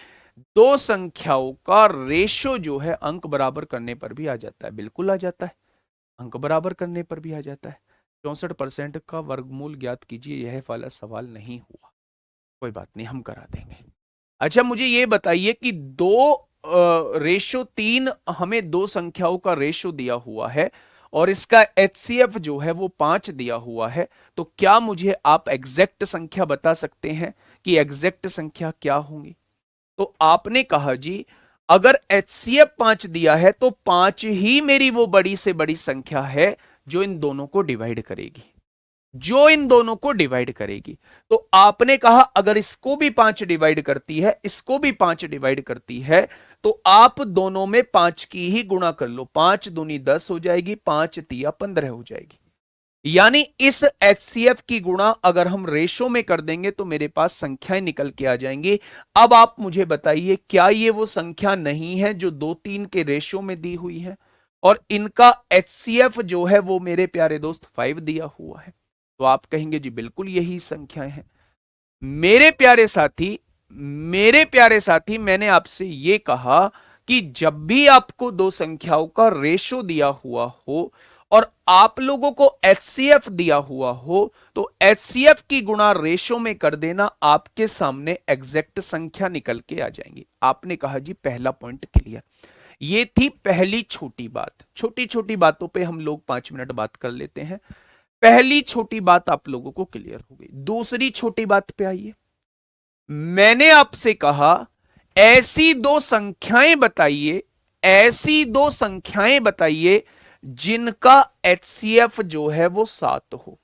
दो संख्याओं का रेशो जो है अंक बराबर करने पर भी आ जाता है। बिल्कुल आ जाता है, अंक बराबर करने पर भी आ जाता है। 64% का वर्गमूल ज्ञात कीजिए, यह वाला सवाल नहीं हुआ, कोई बात नहीं, हम करा देंगे। अच्छा, मुझे ये बताइए कि रेशो 3 हमें दो संख्याओं का रेशो दिया हुआ है और इसका एचसीएफ जो है वो 5 दिया हुआ है। तो क्या मुझे आप एग्जैक्ट संख्या बता सकते हैं कि एग्जैक्ट संख्या क्या होंगी? तो आपने कहा जी अगर एचसीएफ 5 दिया है तो 5 ही मेरी वो बड़ी से बड़ी संख्या है जो इन दोनों को डिवाइड करेगी, जो इन दोनों को डिवाइड करेगी। तो आपने कहा अगर इसको भी 5 डिवाइड करती है, इसको भी 5 डिवाइड करती है, तो आप दोनों में 5 की ही गुणा कर लो। 5 दूनी 10 हो जाएगी, 5 तिया 15 हो जाएगी। यानी इस एचसीएफ की गुणा अगर हम रेशो में कर देंगे तो मेरे पास संख्याएं निकल के आ जाएंगी। अब आप मुझे बताइए क्या ये वो संख्या नहीं है जो 2-3 के रेशो में दी हुई है और इनका एचसीएफ जो है वो मेरे प्यारे दोस्त 5 दिया हुआ है? तो आप कहेंगे जी बिल्कुल यही संख्याएं हैं। मेरे प्यारे साथी, मेरे प्यारे साथी, मैंने आपसे यह कहा कि जब भी आपको दो संख्याओं का रेशो दिया हुआ हो और आप लोगों को एचसीएफ दिया हुआ हो तो एचसीएफ की गुणा रेशो में कर देना, आपके सामने एग्जैक्ट संख्या निकल के आ जाएंगी। आपने कहा जी पहला पॉइंट क्लियर। ये थी पहली छोटी बात। छोटी छोटी बातों पे हम लोग 5 मिनट बात कर लेते हैं। पहली छोटी बात आप लोगों को क्लियर हो गई। दूसरी छोटी बात पे आइए। मैंने आपसे कहा ऐसी दो संख्याएं बताइए, ऐसी दो संख्याएं बताइए जिनका एचसीएफ जो है वो 7 हो।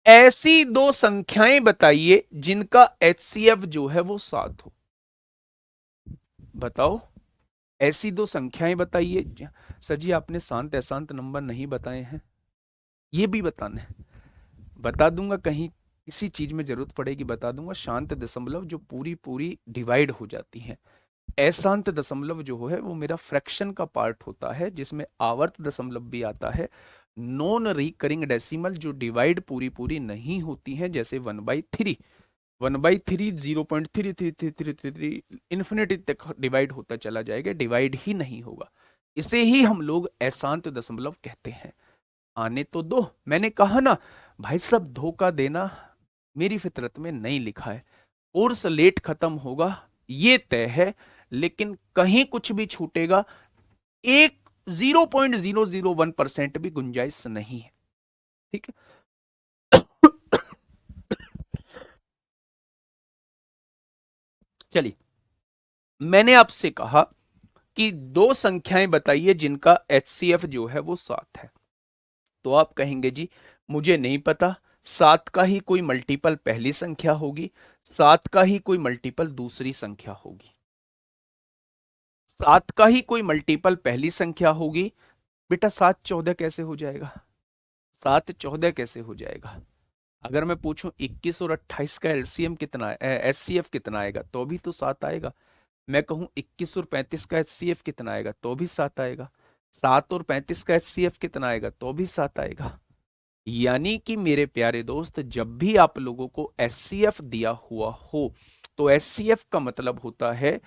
ऐसी दो संख्याएं बताइए जिनका एचसीएफ जो है वो 7 हो। बताओ, ऐसी दो संख्याएं बताइए। सर जी आपने शांत अशांत नंबर नहीं बताए हैं, ये भी बताना है। बता दूंगा, कहीं किसी चीज में जरूरत पड़ेगी बता दूंगा। शांत दशमलव जो पूरी पूरी डिवाइड हो जाती हैं, अशांत दशमलव जो है वो मेरा फ्रैक्शन का पार्ट होता है जिसमें आवर्त दशमलव भी आता है। नॉन रिकरिंग डेसिमल जो डिवाइड पूरी पूरी नहीं होती हैं, जैसे 1/3, 1/3 0.3333 इन्फिनिटी तक डिवाइड होता चला जाएगा, डिवाइड ही नहीं होगा। इसे ही हम लोग अशांत दशमलव कहते हैं। आने तो दो, मैंने कहा ना भाई साहब, धोखा देना मेरी फितरत में नहीं लिखा है। कोर्स लेट खत्म होगा ये तय है, लेकिन कहीं कुछ भी छूटेगा, एक 0.001% भी गुंजाइश नहीं है। ठीक है। चलिए, मैंने आपसे कहा कि दो संख्याएं बताइए जिनका एचसीएफ जो है वो 7 है। तो आप कहेंगे जी मुझे नहीं पता, 7 का ही कोई मल्टीपल पहली संख्या होगी, 7 का ही कोई मल्टीपल दूसरी संख्या होगी, 7 का ही कोई मल्टीपल पहली संख्या होगी। बेटा 7 14 कैसे हो जाएगा? 7 14 कैसे हो जाएगा? अगर मैं पूछूं 21 और 28 का एलसीएम कितना, एचसीएफ कितना आएगा, तो भी तो 7 आएगा। मैं कहूं 21 और 35 का एचसीएफ कितना आएगा, तो भी 7 आएगा। 7 और 35 का एचसीएफ कितना आएगा, तो भी 7 आएगा। यानी कि मेरे प्यारे दोस्त, जब भी आप लोगों को एचसीएफ दिया हुआ हो, तो एचसीएफ का मतलब होता है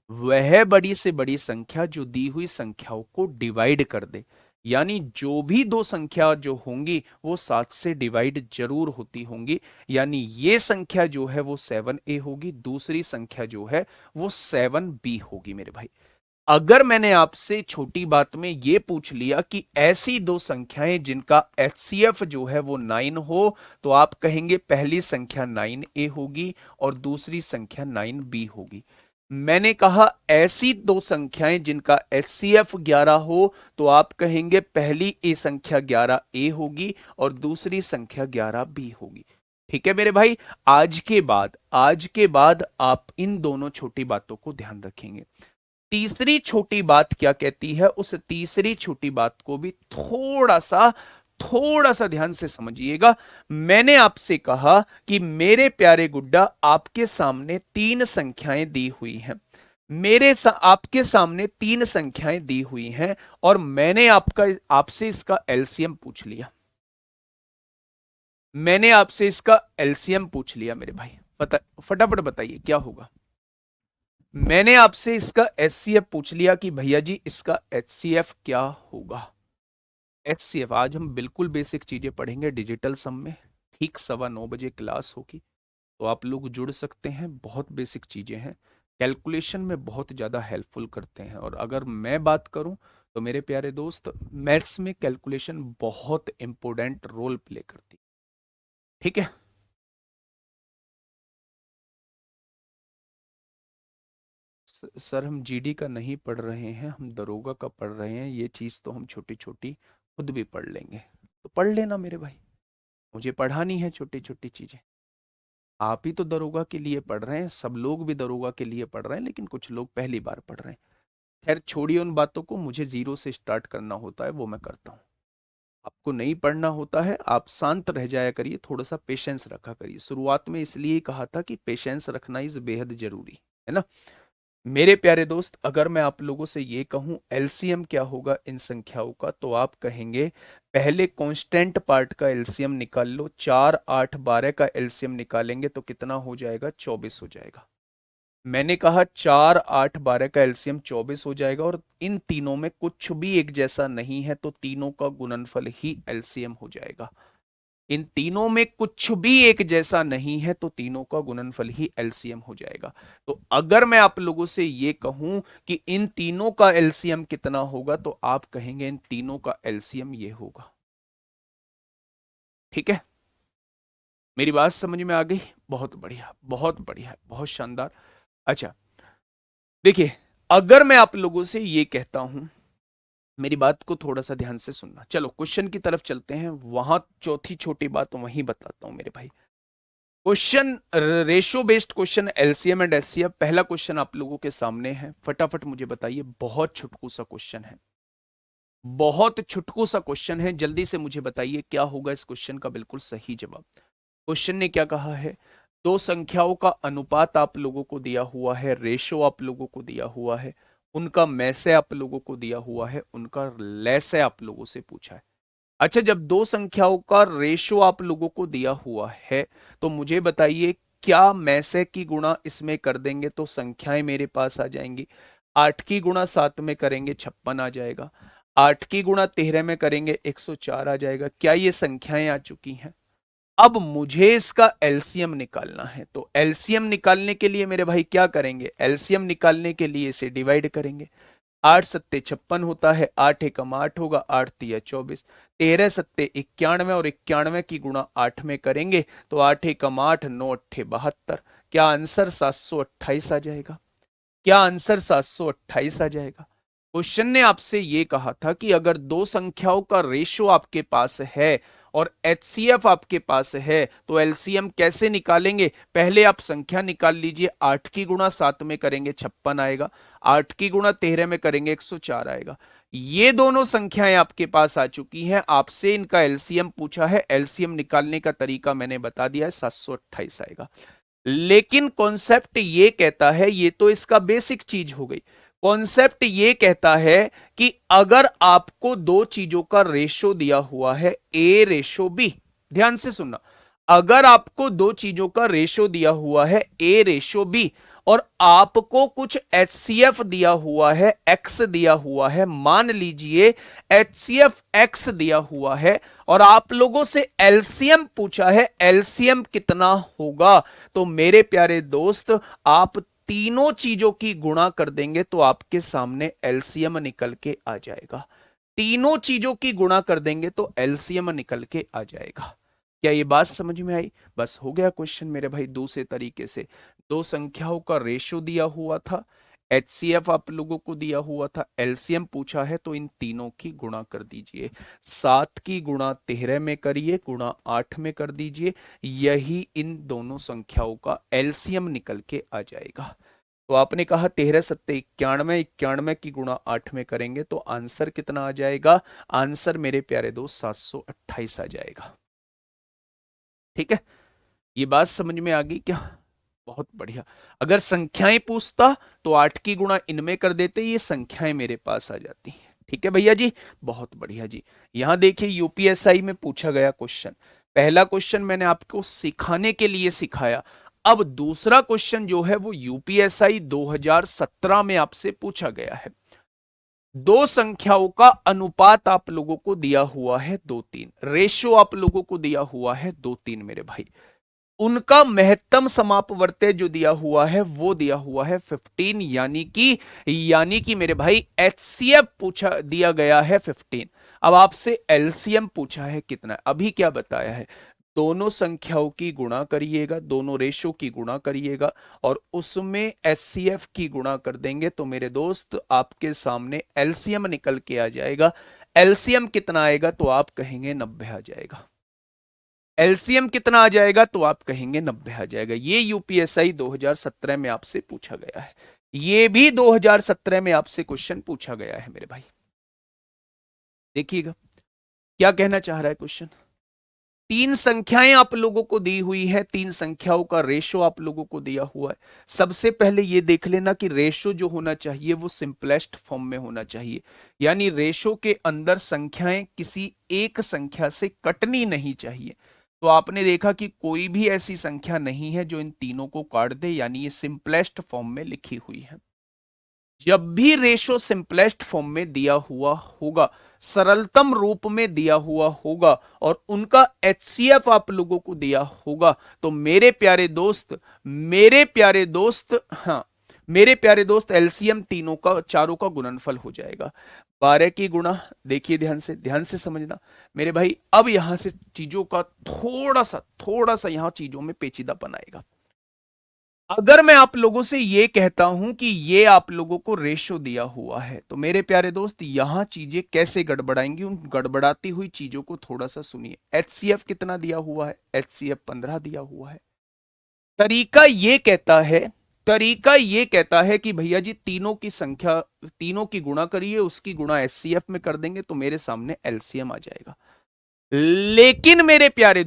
वह बड़ी से बड़ी संख्या जो दी हुई संख्याओं को डिवाइड कर दे। यानी जो भी दो संख्या जो होंगी वो 7 से डिवाइड जरूर होती होंगी। यानी ये संख्या जो है वो 7a होगी, दूसरी संख्या जो है वो 7b होगी मेरे भाई। अगर मैंने आपसे छोटी बात में ये पूछ लिया कि ऐसी दो संख्याएं जिनका एचसीएफ जो है वो 9 हो, तो आप कहेंगे पहली संख्या 9a होगी और दूसरी संख्या 9b होगी। मैंने कहा ऐसी दो संख्याएं जिनका एचसीएफ 11 हो, तो आप कहेंगे पहली ए संख्या 11a होगी और दूसरी संख्या 11b होगी। ठीक है मेरे भाई, आज के बाद आप इन दोनों छोटी बातों को ध्यान रखेंगे। तीसरी छोटी बात क्या कहती है, उस तीसरी छोटी बात को भी थोड़ा सा ध्यान से समझिएगा। मैंने आपसे कहा कि मेरे प्यारे गुड्डा, आपके सामने तीन संख्याएं दी हुई हैं, आपके सामने तीन संख्याएं दी हुई हैं, और मैंने आपसे इसका एलसीएम पूछ लिया। मैंने आपसे इसका एलसीएम पूछ लिया मेरे भाई, फटाफट बताइए क्या होगा। मैंने आपसे इसका एचसीएफ पूछ लिया कि भैया जी इसका एचसीएफ क्या होगा। एचसीएफ आज हम बिल्कुल बेसिक चीजें पढ़ेंगे डिजिटल सम में। ठीक 9:15 क्लास होगी, तो आप लोग जुड़ सकते हैं। बहुत बेसिक चीजें हैं, कैलकुलेशन में बहुत ज्यादा हेल्पफुल करते हैं। और अगर मैं बात करूं तो मेरे प्यारे दोस्त, मैथ्स में कैलकुलेशन बहुत इंपॉर्टेंट रोल प्ले करती है। ठीक है। सर हम जीडी का नहीं पढ़ रहे हैं, हम दरोगा का पढ़ रहे हैं। ये चीज़ तो हम छोटी छोटी खुद भी पढ़ लेंगे, तो पढ़ लेना मेरे भाई। मुझे पढ़ानी है छोटी छोटी चीज़ें। आप ही तो दरोगा के लिए पढ़ रहे हैं, सब लोग भी दरोगा के लिए पढ़ रहे हैं, लेकिन कुछ लोग पहली बार पढ़ रहे हैं। खैर छोड़िए उन बातों को, मुझे जीरो से स्टार्ट करना होता है, वो मैं करता हूँ। आपको नहीं पढ़ना होता है, आप शांत रह जाया करिए, थोड़ा सा पेशेंस रखा करिए। शुरुआत में इसलिए कहा था कि पेशेंस रखना इज बेहद जरूरी है ना। मेरे प्यारे दोस्त, अगर मैं आप लोगों से ये कहूं एलसीएम क्या होगा इन संख्याओं का, तो आप कहेंगे पहले कांस्टेंट पार्ट का एलसीएम निकाल लो। 4 8 12 का एलसीएम निकालेंगे तो कितना हो जाएगा? 24 हो जाएगा। मैंने कहा 4 8 12 का एलसीएम 24 हो जाएगा, और इन तीनों में कुछ भी एक जैसा नहीं है, तो तीनों का गुणनफल ही एलसीएम हो जाएगा। इन तीनों में कुछ भी एक जैसा नहीं है, तो तीनों का गुणनफल ही एलसीएम हो जाएगा। तो अगर मैं आप लोगों से ये कहूं कि इन तीनों का एलसीएम कितना होगा, तो आप कहेंगे इन तीनों का एलसीएम ये होगा। ठीक है, मेरी बात समझ में आ गई? बहुत बढ़िया, बहुत बढ़िया, बहुत शानदार। अच्छा, देखिए, अगर मैं आप लोगों से ये कहता हूं, मेरी बात को थोड़ा सा ध्यान से सुनना। चलो क्वेश्चन की तरफ चलते हैं, वहां चौथी छोटी बात वहीं बताता हूं मेरे भाई। Question ratio based question, LCM and HCF. पहला क्वेश्चन आप लोगों के सामने है, फटाफट मुझे बताइए। बहुत छुटकू सा क्वेश्चन है, बहुत छुटकू सा क्वेश्चन है, जल्दी से मुझे बताइए क्या होगा इस क्वेश्चन का बिल्कुल सही जवाब। क्वेश्चन ने क्या कहा है? दो संख्याओं का अनुपात आप लोगों को दिया हुआ है, रेशो आप लोगों को दिया हुआ है, उनका मैसे आप लोगों को दिया हुआ है, उनका लैसे आप लोगों से पूछा है। अच्छा, जब दो संख्याओं का रेशो आप लोगों को दिया हुआ है, तो मुझे बताइए क्या मैं से की गुणा इसमें कर देंगे तो संख्याएं मेरे पास आ जाएंगी। 8 की गुणा 7 में करेंगे 56 आ जाएगा। 8 की गुणा 13 में करेंगे 104 आ जाएगा। क्या ये संख्याएं आ चुकी हैं? अब मुझे इसका एलसीएम निकालना है, तो एलसीएम निकालने के लिए मेरे भाई क्या करेंगे, एलसीएम निकालने के लिए इसे डिवाइड करेंगे। 8 सत्ते 56 होता है, 8 एकम 8 होगा, 8 तिया 24, 13 सत्ते 91 और 91 की गुणा 8 में करेंगे तो 8 एकम 8, 9 अट्ठे 72। क्या आंसर 728 आ जाएगा? क्या आंसर 728 आ जाएगा? क्वेश्चन ने आपसे यह कहा था कि अगर दो संख्याओं का रेशो आपके पास है और एचसीएफ आपके पास है तो एलसीएम कैसे निकालेंगे? पहले आप संख्या निकाल लीजिए। 8 की गुणा 7 में करेंगे 56 आएगा, 8 की गुणा 13 में करेंगे 104 आएगा। ये दोनों संख्याएं आपके पास आ चुकी हैं, आपसे इनका एलसीएम पूछा है, एलसीएम निकालने का तरीका मैंने बता दिया है, 728 आएगा। लेकिन कॉन्सेप्ट ये कहता है, ये तो इसका बेसिक चीज हो गई, कॉन्सेप्ट ये कहता है कि अगर आपको दो चीजों का रेशो दिया हुआ है ए रेशो बी, ध्यान से सुनना, अगर आपको दो चीजों का रेशो दिया हुआ है ए रेशो बी और आपको कुछ एचसीएफ दिया हुआ है, एक्स दिया हुआ है, मान लीजिए एचसीएफ एक्स दिया हुआ है और आप लोगों से एलसीएम पूछा है, एलसीएम कितना होगा? तो मेरे प्यारे दोस्त, आप तीनों चीजों की गुणा कर देंगे तो आपके सामने एलसीएम निकल के आ जाएगा। तीनों चीजों की गुणा कर देंगे तो एलसीएम निकल के आ जाएगा। क्या ये बात समझ में आई? बस हो गया क्वेश्चन मेरे भाई। दूसरे तरीके से, दो संख्याओं का रेशो दिया हुआ था, एचसीएफ आप लोगों को दिया हुआ था, एलसीएम पूछा है, तो इन तीनों की गुणा कर दीजिए। 7 की गुणा 13 में करिए, गुणा 8 में कर दीजिए, यही इन दोनों संख्याओं का एलसीएम निकल के आ जाएगा। तो आपने कहा 13 सत्ते 91, 91 की गुणा 8 में करेंगे तो आंसर कितना आ जाएगा? आंसर मेरे प्यारे दोस्त 728 आ जाएगा। ठीक है, ये बात समझ में आ गई क्या? बहुत बढ़िया। अगर संख्याएं पूछता तो 8 की गुणा इनमें कर देते, ये संख्याएं मेरे पास आ जाती हैं। ठीक है भैया जी, बहुत बढ़िया जी। यहां देखिए यूपीएसआई में पूछा गया क्वेश्चन, पहला क्वेश्चन मैंने आपको सिखाने के लिए सिखाया, अब दूसरा क्वेश्चन जो है वो यूपीएसआई 2017 में आपसे पूछा गया है। दो संख्याओं का अनुपात आप लोगों को दिया हुआ है 2:3, रेशो आप लोगों को दिया हुआ है 2:3 मेरे भाई। उनका महत्तम समापवर्त्य जो दिया हुआ है वो दिया हुआ है 15, यानी कि मेरे भाई एचसीएफ पूछा दिया गया है 15। अब आपसे एलसीएम पूछा है कितना, अभी क्या बताया है, दोनों संख्याओं की गुणा करिएगा, दोनों रेशो की गुणा करिएगा और उसमें एचसीएफ की गुणा कर देंगे तो मेरे दोस्त आपके सामने एलसीएम निकल के आ जाएगा। एलसीएम कितना आएगा तो आप कहेंगे 90 आ जाएगा। एलसीएम कितना आ जाएगा तो आप कहेंगे 90 आ जाएगा। ये यूपीएसआई 2017 में आपसे पूछा गया है, ये भी 2017 में आपसे क्वेश्चन पूछा गया है मेरे भाई। देखिएगा क्या कहना चाह रहा है क्वेश्चन। तीन संख्याएं आप लोगों को दी हुई है, तीन संख्याओं का रेशो आप लोगों को दिया हुआ है। सबसे पहले ये देख लेना कि रेशो जो होना चाहिए वो सिंपलेस्ट फॉर्म में होना चाहिए, यानी रेशो के अंदर संख्याएं किसी एक संख्या से कटनी नहीं चाहिए। तो आपने देखा कि कोई भी ऐसी संख्या नहीं है जो इन तीनों को काट दे, यानी ये सिंपलेस्ट फॉर्म में लिखी हुई है। जब भी रेशो सिंपलेस्ट फॉर्म में दिया हुआ होगा, सरलतम रूप में दिया हुआ होगा और उनका एचसीएफ आप लोगों को दिया होगा, तो मेरे प्यारे दोस्त, हाँ मेरे प्यारे दोस्त, एलसीएम तीनों का, चारों का गुणनफल हो जाएगा। 12 की गुणा, देखिए ध्यान से समझना मेरे भाई। अब यहां से चीजों का थोड़ा सा यहां चीजों में पेचीदापन आएगा। अगर मैं आप लोगों से ये कहता हूं कि ये आप लोगों को रेशो दिया हुआ है, तो मेरे प्यारे दोस्त यहां चीजें कैसे गड़बड़ाएंगी, उन गड़बड़ाती हुई चीजों को थोड़ा सा सुनिए। एचसीएफ कितना दिया हुआ है? एचसीएफ 15 दिया हुआ है। तरीका ये कहता है कि भैया जी तीनों की संख्या, तीनों की गुणा करिए, उसकी गुणा एचसीएफ में कर देंगे तो मेरे सामने एलसीएम आ जाएगा। लेकिन मेरे प्यारे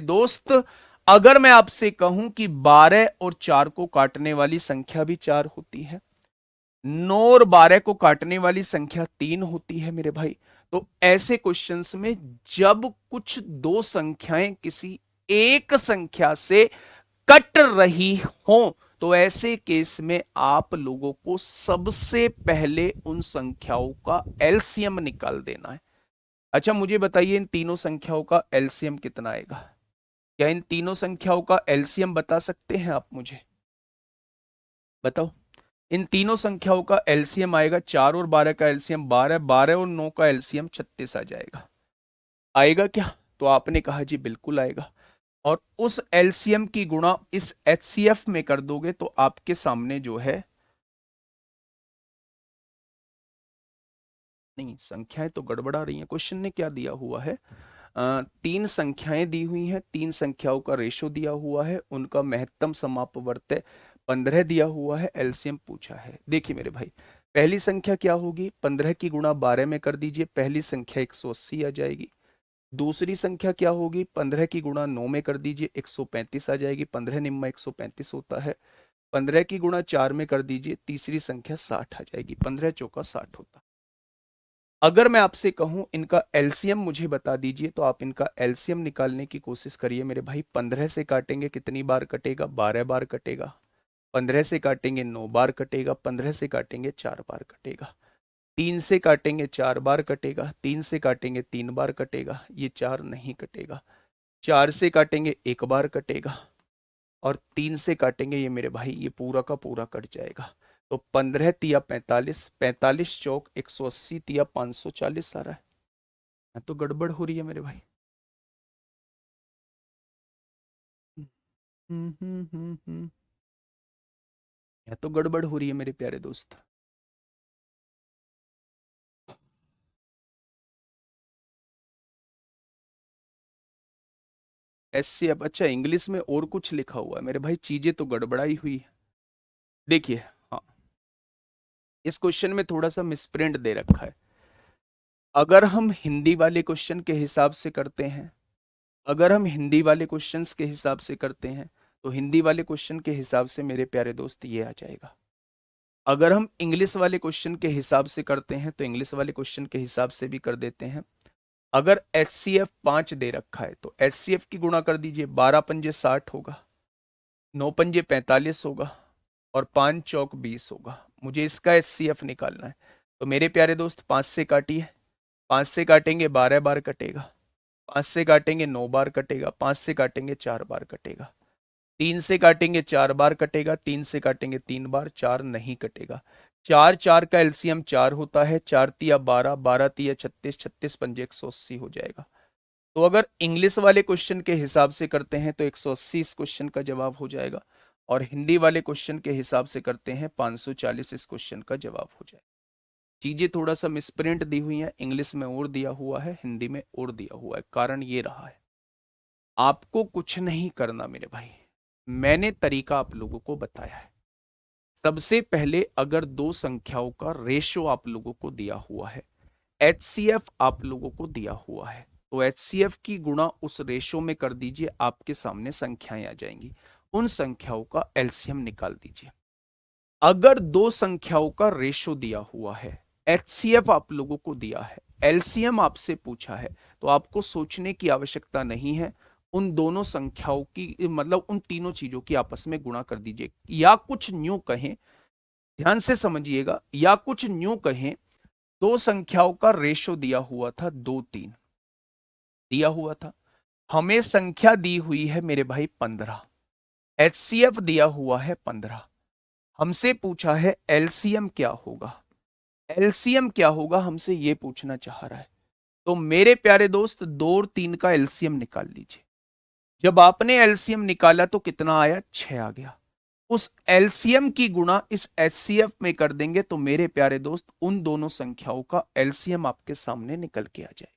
दोस्त, अगर मैं आपसे कहूं कि 12 और 4 को काटने वाली संख्या भी 4 होती है, 9 और 12 को काटने वाली संख्या 3 होती है मेरे भाई, तो ऐसे क्वेश्चंस में जब कुछ दो संख्याएं किसी एक संख्या से कट रही हो, तो ऐसे केस में आप लोगों को सबसे पहले उन संख्याओं का एलसीएम निकाल देना है। अच्छा मुझे बताइए इन तीनों संख्याओं का एलसीएम कितना आएगा? क्या इन तीनों संख्याओं का एलसीएम बता सकते हैं आप मुझे? बताओ। इन तीनों संख्याओं का एलसीएम आएगा, 4 और 12 का एलसीएम 12, 12 और 9 का एलसीएम 36 आ जाएगा। आएगा क्या? तो आपने कहा जी बिल्कुल आएगा। और उस एलसीएम की गुणा इस एचसीएफ में कर दोगे तो आपके सामने जो है, नहीं संख्याएं तो गड़बड़ा रही हैं। क्वेश्चन ने क्या दिया हुआ है? तीन संख्याएं दी हुई हैं, तीन संख्याओं का रेशो दिया हुआ है, उनका महत्तम समापवर्त 15 दिया हुआ है, एलसीएम पूछा है। देखिए मेरे भाई, पहली संख्या क्या होगी? 15 की गुणा 12 में कर दीजिए, पहली संख्या 180 आ जाएगी। दूसरी संख्या क्या होगी? 15 की गुणा 9 में कर दीजिए, 135 आ जाएगी। 15 निम्मा 135 होता है। 15 की गुणा 4 में कर दीजिए, तीसरी संख्या 60 आ जाएगी। 15 चौका 60 होता है। अगर मैं आपसे कहूं इनका एलसीएम मुझे बता दीजिए, तो आप इनका एलसीएम निकालने की कोशिश करिए मेरे भाई। 15 से काटेंगे कितनी बार कटेगा? 12 बार कटेगा। 15 से काटेंगे 9 बार कटेगा। 15 से काटेंगे 4 बार कटेगा। 3 से काटेंगे 4 बार कटेगा। 3 से काटेंगे 3 बार कटेगा, ये 4 नहीं कटेगा। 4 से काटेंगे 1 बार कटेगा, और 3 से काटेंगे ये मेरे भाई ये पूरा का पूरा कट जाएगा। तो 15 तिया 45, 45 चौक 180 तिया 540 आ रहा है। तो गड़बड़ हो रही है मेरे भाई। यह तो गड़बड़ हो रही है मेरे प्यारे दोस्त। एस सी एफ, अच्छा इंग्लिश में और कुछ लिखा हुआ है मेरे भाई, चीजें तो गड़बड़ाई हुई है। देखिए, हाँ, इस क्वेश्चन में थोड़ा सा मिसप्रिंट दे रखा है। अगर हम हिंदी वाले क्वेश्चन के हिसाब से करते हैं, अगर हम हिंदी वाले क्वेश्चंस के हिसाब से करते हैं, तो हिंदी वाले क्वेश्चन के हिसाब से मेरे प्यारे दोस्त ये आ जाएगा। अगर हम इंग्लिश वाले क्वेश्चन के हिसाब से करते हैं, तो इंग्लिश वाले क्वेश्चन के हिसाब से भी कर देते हैं। अगर एच सी एफ 5 दे रखा है, तो एच सी एफ की गुणा कर दीजिए, 12 पंजे 60 होगा, 9 पंजे 45 होगा, और 5 चौक 20 होगा। मुझे इसका एच सी एफ निकालना है। तो मेरे प्यारे दोस्त 5 से काटिए, 5 से काटेंगे 12 बार कटेगा, 5 से काटेंगे 9 बार कटेगा, 5 से काटेंगे 4 बार कटेगा, 3 से काटेंगे 4 बार कटेगा, 3 से काटेंगे 3 बार, 4 नहीं कटेगा। 4 4 का एलसीएम 4 होता है, 4 तिया 12, 12 तिया 36, 36 पंजे 180 हो जाएगा। तो अगर इंग्लिश वाले क्वेश्चन के हिसाब से करते हैं तो 180 इस क्वेश्चन का जवाब हो जाएगा, और हिंदी वाले क्वेश्चन के हिसाब से करते हैं 540 इस क्वेश्चन का जवाब हो जाएगा। चीजें थोड़ा सा मिसप्रिंट दी हुई हैं, इंग्लिश में और दिया हुआ है, हिंदी में और दिया हुआ है। कारण ये रहा है, आपको कुछ नहीं करना मेरे भाई, मैंने तरीका आप लोगों को बताया है। सबसे पहले अगर दो संख्याओं का रेशो आप लोगों को दिया हुआ है, एचसीएफ आप लोगों को दिया हुआ है, तो एचसीएफ की गुणा उस रेशो में कर दीजिए, आपके सामने संख्याएं आ जाएंगी। उन संख्याओं का एलसीएम निकाल दीजिए। अगर दो संख्याओं का रेशो दिया हुआ है, एचसीएफ आप लोगों को दिया है, एलसीएम आपसे पूछा है, तो आपको सोचने की आवश्यकता नहीं है। उन दोनों संख्याओं की मतलब उन तीनों चीजों की आपस में गुणा कर दीजिए, या कुछ न्यू कहें, ध्यान से समझिएगा, या कुछ न्यू कहें, दो संख्याओं का रेशो दिया हुआ था 2 3 दिया हुआ था, हमें संख्या दी हुई है मेरे भाई 15, एचसीएफ दिया हुआ है 15, हमसे पूछा है एलसीएम क्या होगा। एलसीएम क्या होगा हमसे ये पूछना चाह रहा है। तो मेरे प्यारे दोस्त 2 और 3 का एलसीएम निकाल लीजिए। जब आपने एलसीएम निकाला तो कितना आया? 6 आ गया। उस एलसीएम की गुणा इस एचसीएफ में कर देंगे तो मेरे प्यारे दोस्त उन दोनों संख्याओं का एलसीएम आपके सामने निकल के आ जाए।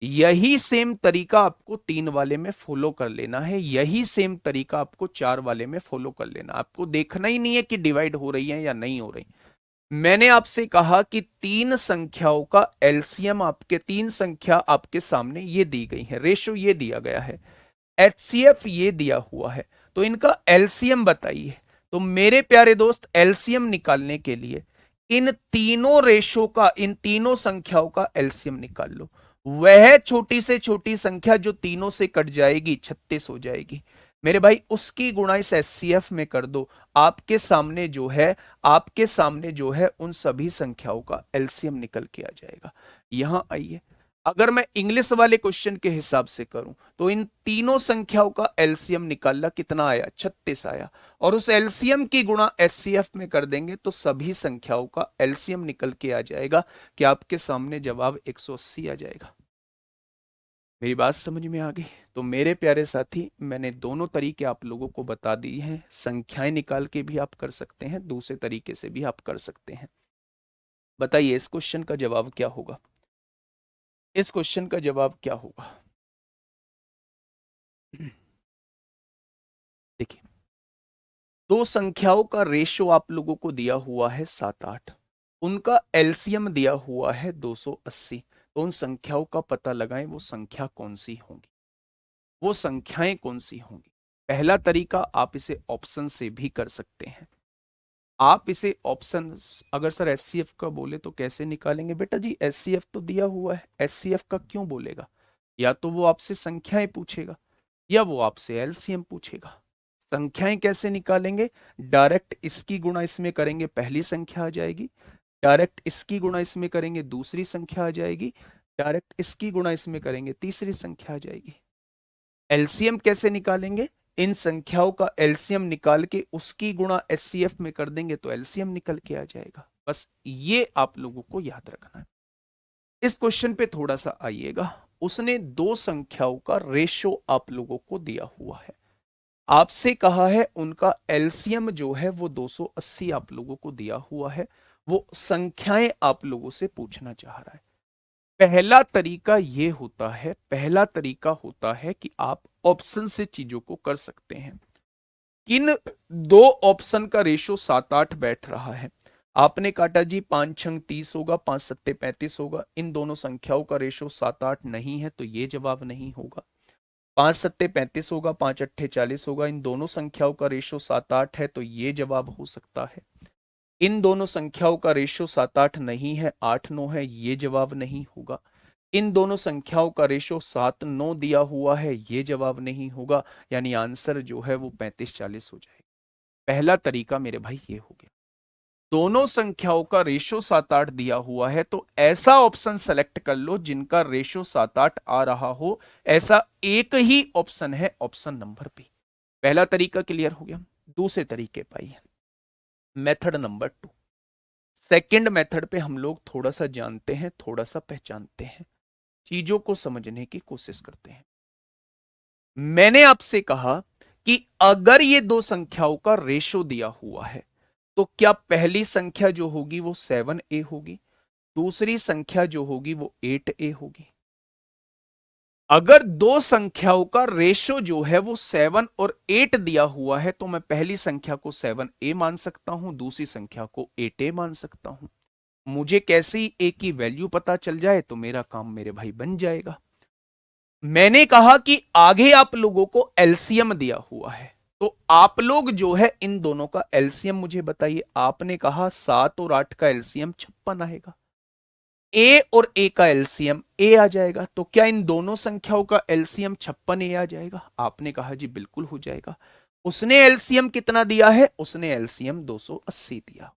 यही सेम तरीका आपको 3 वाले में फॉलो कर लेना है, यही सेम तरीका आपको 4 वाले में फॉलो कर लेना। आपको देखना ही नहीं है कि डिवाइड हो रही है या नहीं हो रही। मैंने आपसे कहा कि 3 संख्याओं का एलसीएम, आपके 3 संख्या आपके सामने ये दी गई है, रेशो ये दिया गया है, एचसीएफ ये दिया हुआ है, तो इनका एलसीएम बताइए। तो मेरे प्यारे दोस्त एलसीएम निकालने के लिए इन तीनों रेशो का, इन तीनों संख्याओं का एलसीएम निकाल लो। वह छोटी से छोटी संख्या जो तीनों से कट जाएगी 36 हो जाएगी मेरे भाई, उसकी गुणा इस एचसीएफ में कर दो। आपके सामने जो है उन सभी संख्याओं का एलसीएम निकल के आ जाएगा। यहां आइए, अगर मैं इंग्लिश वाले क्वेश्चन के हिसाब से करूं तो इन तीनों संख्याओं का एलसीएम निकालना कितना आया, 36 आया। और उस एलसीएम की गुणा एचसीएफ में कर देंगे तो सभी संख्याओं का एलसीएम निकल के आ जाएगा कि आपके सामने जवाब 180 आ जाएगा। मेरी बात समझ में आ गई? तो मेरे प्यारे साथी, मैंने दोनों तरीके आप लोगों को बता दी हैं। संख्याएं निकाल के भी आप कर सकते हैं, दूसरे तरीके से भी आप कर सकते हैं। बताइए इस क्वेश्चन का जवाब क्या होगा? इस क्वेश्चन का जवाब क्या होगा? देखिए, दो संख्याओं का रेशो आप लोगों को दिया हुआ है 7-8, उनका एलसीएम दिया हुआ है 280। तो उन संख्याओं का पता लगाएं, वो संख्या कौन सी होंगी, वो संख्याएं कौन सी होंगी। पहला तरीका, आप इसे ऑप्शन से भी कर सकते हैं। आप इसे ऑप्शन, अगर सर एचसीएफ का बोले तो कैसे निकालेंगे? बेटा जी एचसीएफ तो दिया हुआ है, एचसीएफ का क्यों बोलेगा? या तो वो आपसे संख्याएं पूछेगा या वो आपसे एलसीएम पूछेगा। संख्याएं कैसे निकालेंगे? डायरेक्ट इसकी गुणा इसमें करेंगे, पहली संख्या आ जाएगी। डायरेक्ट इसकी गुणा इसमें करेंगे, दूसरी संख्या आ जाएगी। डायरेक्ट इसकी गुणा इसमें करेंगे, तीसरी संख्या आ जाएगी। एलसीएम कैसे निकालेंगे? इन संख्याओं का एलसीएम निकाल के उसकी गुणा एचसीएफ में कर देंगे तो एलसीएम निकल के आ जाएगा। बस ये आप लोगों को याद रखना है। इस क्वेश्चन पे थोड़ा सा आइएगा। उसने दो संख्याओं का रेशो आप लोगों को दिया हुआ है, आपसे कहा है उनका एलसीएम जो है वो 280 आप लोगों को दिया हुआ है। वो संख्याएं आप लोगों से पूछना चाह रहा है। पहला तरीका होता है कि आप ऑप्शन से चीजों को कर सकते हैं। किन दो ऑप्शन का रेशो 7-8 बैठ रहा है? आपने काटा जी 5 छंग 30 होगा, 5 सत्ते 35 होगा। इन दोनों संख्याओं का रेशो 7-8 नहीं है तो ये जवाब नहीं होगा। 5 सत्ते 35 होगा, 5 अट्ठे 40 होगा। इन दोनों संख्याओं का रेशो 7-8 है तो ये जवाब हो सकता है। इन दोनों संख्याओं का रेशियो 7-8 नहीं है, 8-9 है, ये जवाब नहीं होगा। इन दोनों संख्याओं का रेशियो 7-9 दिया हुआ है, ये जवाब नहीं होगा। यानी आंसर जो है वो 35-40 हो जाएगा। पहला तरीका मेरे भाई ये हो गया। दोनों संख्याओं का रेशियो 7-8 दिया हुआ है तो ऐसा ऑप्शन सेलेक्ट कर लो जिनका रेशियो 7-8 आ रहा हो। ऐसा एक ही ऑप्शन है, ऑप्शन नंबर बी। पहला तरीका क्लियर हो गया। दूसरे तरीके पाइए, मेथड नंबर 2। सेकंड मेथड पे हम लोग थोड़ा सा जानते हैं, थोड़ा सा पहचानते हैं, चीजों को समझने की कोशिश करते हैं। मैंने आपसे कहा कि अगर ये दो संख्याओं का रेशो दिया हुआ है तो क्या पहली संख्या जो होगी वो 7a होगी, दूसरी संख्या जो होगी वो 8a होगी। अगर दो संख्याओं का रेशो जो है वो 7 और 8 दिया हुआ है तो मैं पहली संख्या को 7a मान सकता हूं, दूसरी संख्या को 8a मान सकता हूं। मुझे कैसे ही ए की वैल्यू पता चल जाए तो मेरा काम मेरे भाई बन जाएगा। मैंने कहा कि आगे आप लोगों को एलसीएम दिया हुआ है तो आप लोग जो है इन दोनों का एलसीएम मुझे बताइए। आपने कहा 7 और 8 का एलसीएम 56 आएगा, ए और ए का एलसीएम ए आ जाएगा। तो क्या इन दोनों संख्याओं का एलसीएम 56 ए आ जाएगा? आपने कहा जी बिल्कुल हो जाएगा। उसने एलसीएम कितना दिया है? उसने एलसीएम 280 दिया।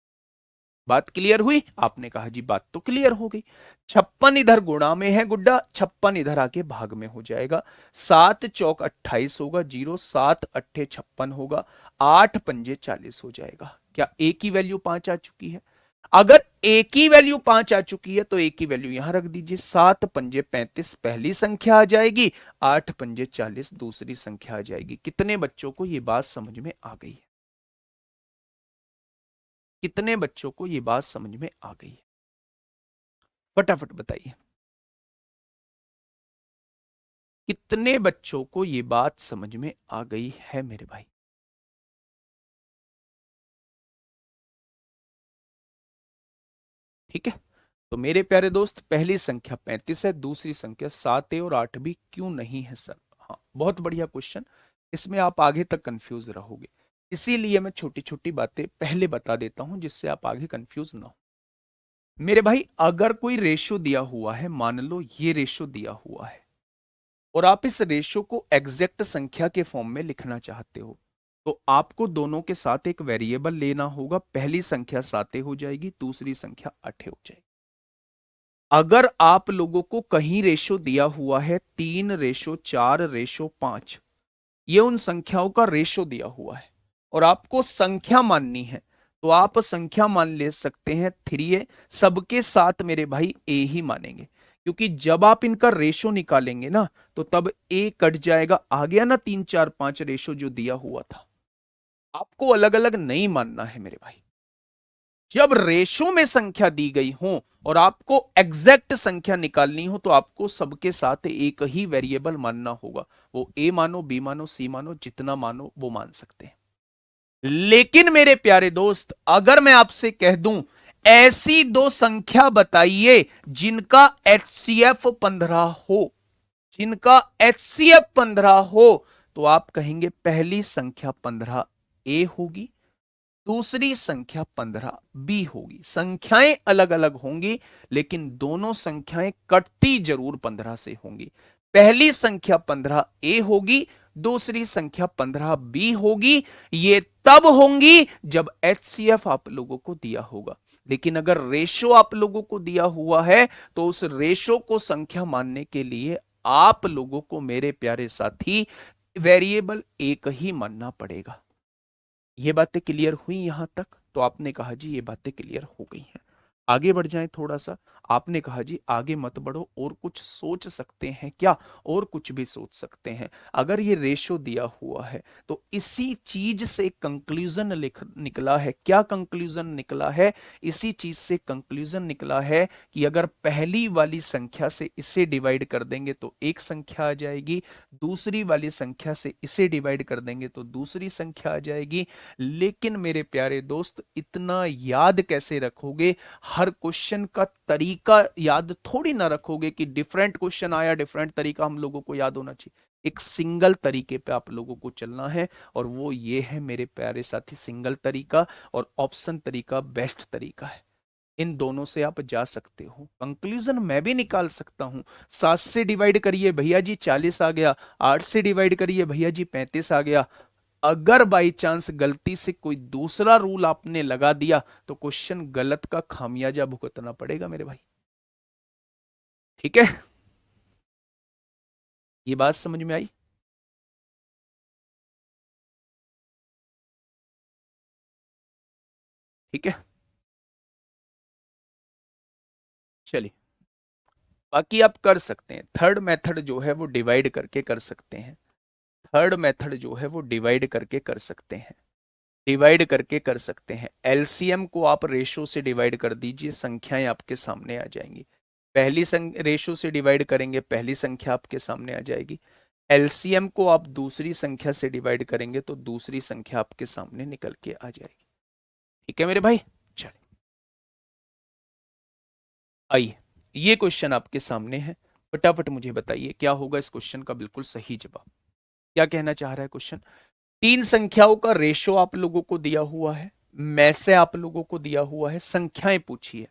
बात क्लियर हुई? आपने कहा जी बात तो क्लियर हो गई। 56 इधर गुणा में है गुड्डा, 56 इधर आके भाग में हो जाएगा। 7 चौक 28 होगा, 0 7 अट्ठे 56 होगा, 8 पंजे 40 हो जाएगा। क्या ए की वैल्यू 5 आ चुकी है? अगर ए की वैल्यू 5 आ चुकी है तो ए की वैल्यू यहां रख दीजिए। 7 पंजे 35 पहली संख्या आ जाएगी, 8 पंजे 40 दूसरी संख्या आ जाएगी। कितने बच्चों को यह बात समझ में आ गई है? कितने बच्चों को यह बात समझ में आ गई है? फटाफट बताइए, कितने बच्चों को ये बात समझ में आ गई है मेरे भाई? ठीक है, तो मेरे प्यारे दोस्त, पहली संख्या 35 है, दूसरी संख्या 7 है और 8 भी क्यों नहीं है सर? हाँ, बहुत बढ़िया क्वेश्चन। इसमें आप आगे तक कंफ्यूज रहोगे, इसीलिए मैं छोटी छोटी बातें पहले बता देता हूं जिससे आप आगे कंफ्यूज ना हो। मेरे भाई अगर कोई रेशो दिया हुआ है, मान लो ये रेशो दिया हुआ है और आप इस रेशो को एग्जैक्ट संख्या के फॉर्म में लिखना चाहते हो, तो आपको दोनों के साथ एक वेरिएबल लेना होगा। पहली संख्या 7 हो जाएगी, दूसरी संख्या 8 हो जाएगी। अगर आप लोगों को कहीं रेशो दिया हुआ है 3:4:5, ये उन संख्याओं का रेशो दिया हुआ है और आपको संख्या माननी है, तो आप संख्या मान ले सकते हैं 3a। सबके साथ मेरे भाई a ही मानेंगे, क्योंकि जब आप इनका रेशो निकालेंगे ना, तो तब a कट जाएगा। आ गया ना 3, 4, 5 रेशो जो दिया हुआ था। आपको अलग अलग नहीं मानना है मेरे भाई। जब रेशो में संख्या दी गई हो और आपको एग्जैक्ट संख्या निकालनी हो, तो आपको सबके साथ एक ही वेरिएबल मानना होगा। वो ए मानो, बी मानो, सी मानो, जितना मानो वो मान सकते हैं। लेकिन मेरे प्यारे दोस्त, अगर मैं आपसे कह दूं ऐसी दो संख्या बताइए जिनका एचसीएफ 15 हो, जिनका एचसीएफ 15 हो, तो आप कहेंगे पहली संख्या 15 ए होगी, दूसरी संख्या 15 बी होगी। संख्याएं अलग अलग होंगी, लेकिन दोनों संख्याएं कटती जरूर 15 से होंगी। पहली संख्या 15 ए होगी, दूसरी संख्या 15 बी होगी। ये तब होंगी जब एचसीएफ आप लोगों को दिया होगा। लेकिन अगर रेशो आप लोगों को दिया हुआ है, तो उस रेशो को संख्या मानने के लिए आप लोगों को मेरे प्यारे साथी वेरिएबल एक ही मानना पड़ेगा। ये बातें क्लियर हुई यहां तक? तो आपने कहा जी ये बातें क्लियर हो गई हैं, आगे बढ़ जाएं थोड़ा सा। आपने कहा जी आगे मत बढ़ो, और कुछ सोच सकते हैं क्या? और कुछ भी सोच सकते हैं। अगर ये रेशो दिया हुआ है, तो इसी चीज से कंक्लूजन निकला है। क्या कंक्लूजन निकला है? इसी चीज से कंक्लूजन निकला है कि अगर पहली वाली संख्या से इसे डिवाइड कर देंगे तो एक संख्या आ जाएगी, दूसरी वाली संख्या से इसे डिवाइड कर देंगे तो दूसरी संख्या आ जाएगी। लेकिन मेरे प्यारे दोस्त, इतना याद कैसे रखोगे? हर क्वेश्चन का तरीका याद थोड़ी ना रखोगे कि डिफरेंट क्वेश्चन आया, डिफरेंट तरीका हम लोगों को याद होना चाहिए। एक सिंगल तरीके पे आप लोगों को चलना है, और वो ये है मेरे प्यारे साथी, सिंगल तरीका। और ऑप्शन तरीका बेस्ट तरीका है। इन दोनों से आप जा सकते हो। कंक्लूजन मैं भी निकाल सकता हूं। 7 से डिवाइड करिए भैया जी 40 आ गया, 8 से डिवाइड करिए भैया जी 35 आ गया। अगर बाई चांस गलती से कोई दूसरा रूल आपने लगा दिया, तो क्वेश्चन गलत का खामियाजा भुगतना पड़ेगा मेरे भाई। ठीक है, ये बात समझ में आई? ठीक है, चलिए। बाकी आप कर सकते हैं, थर्ड मेथड जो है वो डिवाइड करके कर सकते हैं। थर्ड मेथड जो है वो डिवाइड करके कर सकते हैं। डिवाइड करके कर सकते हैं। एलसीएम को आप रेशो से डिवाइड कर दीजिए, संख्याएं आपके सामने आ जाएंगी। पहली रेशो से डिवाइड करेंगे, पहली संख्या आपके सामने आ जाएगी। एलसीएम को आप दूसरी संख्या से डिवाइड करेंगे तो दूसरी संख्या आपके सामने निकल के आ जाएगी। ठीक है मेरे भाई, चलिए आइए, ये क्वेश्चन आपके सामने है। फटाफट मुझे बताइए क्या होगा इस क्वेश्चन का बिल्कुल सही जवाब। क्या कहना चाह रहा है क्वेश्चन? तीन संख्याओं का रेशो आप लोगों को दिया हुआ है, में से आप लोगों को दिया हुआ है, संख्याएं पूछी है,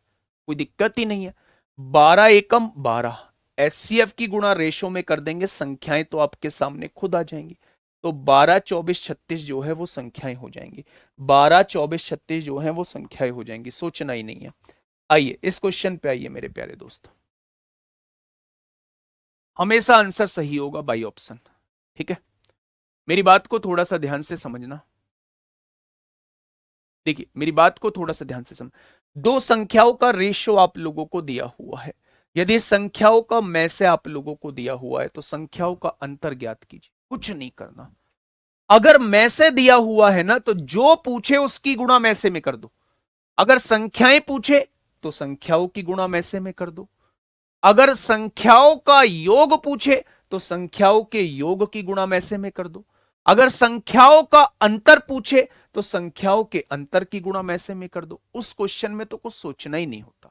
कोई दिक्कत ही नहीं है। 12 एकम 12, एचसीएफ की गुणा रेशो में कर देंगे, संख्याएं तो आपके सामने खुद आ जाएंगी। तो 12, 24, 36 जो है वो संख्याएं हो जाएंगी। 12, 24, 36 जो है वो संख्याएं हो जाएंगी, सोचना ही नहीं है। आइए इस क्वेश्चन पे आइए मेरे प्यारे दोस्त। हमेशा आंसर सही होगा बाई ऑप्शन। ठीक है, मेरी बात को थोड़ा सा ध्यान से समझना। देखिए मेरी बात को थोड़ा सा ध्यान से समझ। दो संख्याओं का रेशियो आप लोगों को दिया हुआ है। यदि संख्याओं का में से आप लोगों को दिया हुआ है, तो संख्याओं का अंतर ज्ञात कीजिए, कुछ नहीं करना। अगर में से दिया हुआ है ना, तो जो पूछे उसकी गुणा में से में कर दो। अगर संख्याएं पूछे तो संख्याओं की गुणा में से में कर दो। अगर संख्याओं का योग पूछे तो संख्याओं के योग की गुणा में से में कर दो। अगर संख्याओं का अंतर पूछे तो संख्याओं के अंतर की गुणा में से में कर दो। उस क्वेश्चन में तो कुछ सोचना ही नहीं होता।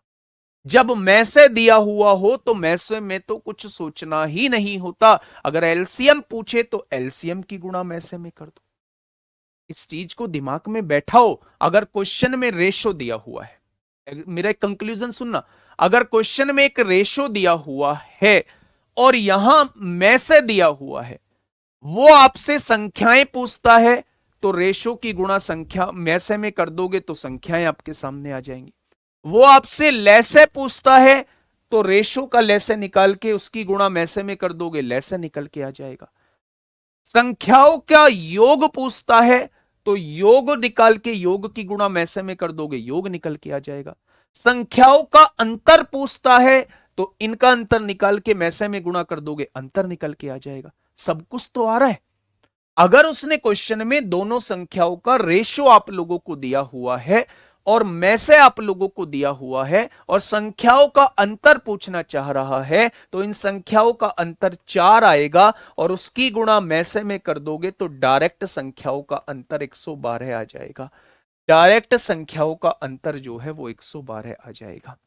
जब में से दिया हुआ हो तो में से में तो कुछ सोचना ही नहीं होता। अगर एलसीएम पूछे तो एलसीएम की गुणा में से में कर दो। इस चीज को दिमाग में बैठाओ। अगर क्वेश्चन में रेशो दिया हुआ है, मेरा एक कंक्लूजन सुनना, अगर क्वेश्चन में एक रेशो दिया हुआ है और यहां में से दिया हुआ है, वो आपसे संख्याएं पूछता है, तो रेशो की गुणा संख्या में से में कर दोगे तो संख्याएं आपके सामने आ जाएंगी। वो आपसे लैसे पूछता है, तो रेशो का लैसे निकाल के उसकी गुणा में से में कर दोगे, लैसे निकल के आ जाएगा। संख्याओं का योग पूछता है, तो योग निकाल के योग की गुणा में से में कर दोगे, योग निकल के आ जाएगा। संख्याओं का अंतर पूछता है, तो इनका अंतर निकाल के में से में गुणा कर दोगे, अंतर निकल के आ जाएगा। सब कुछ तो आ रहा है। अगर उसने क्वेश्चन में दोनों संख्याओं का रेशो आप लोगों को दिया हुआ है और में से आप लोगों को दिया हुआ है और संख्याओं का अंतर पूछना चाह रहा है, तो इन संख्याओं का अंतर 4 आएगा और उसकी गुणा में से में कर दोगे तो डायरेक्ट संख्याओं का अंतर 112 आ जाएगा। डायरेक्ट संख्याओं का अंतर जो है वो 112 आ जाएगा।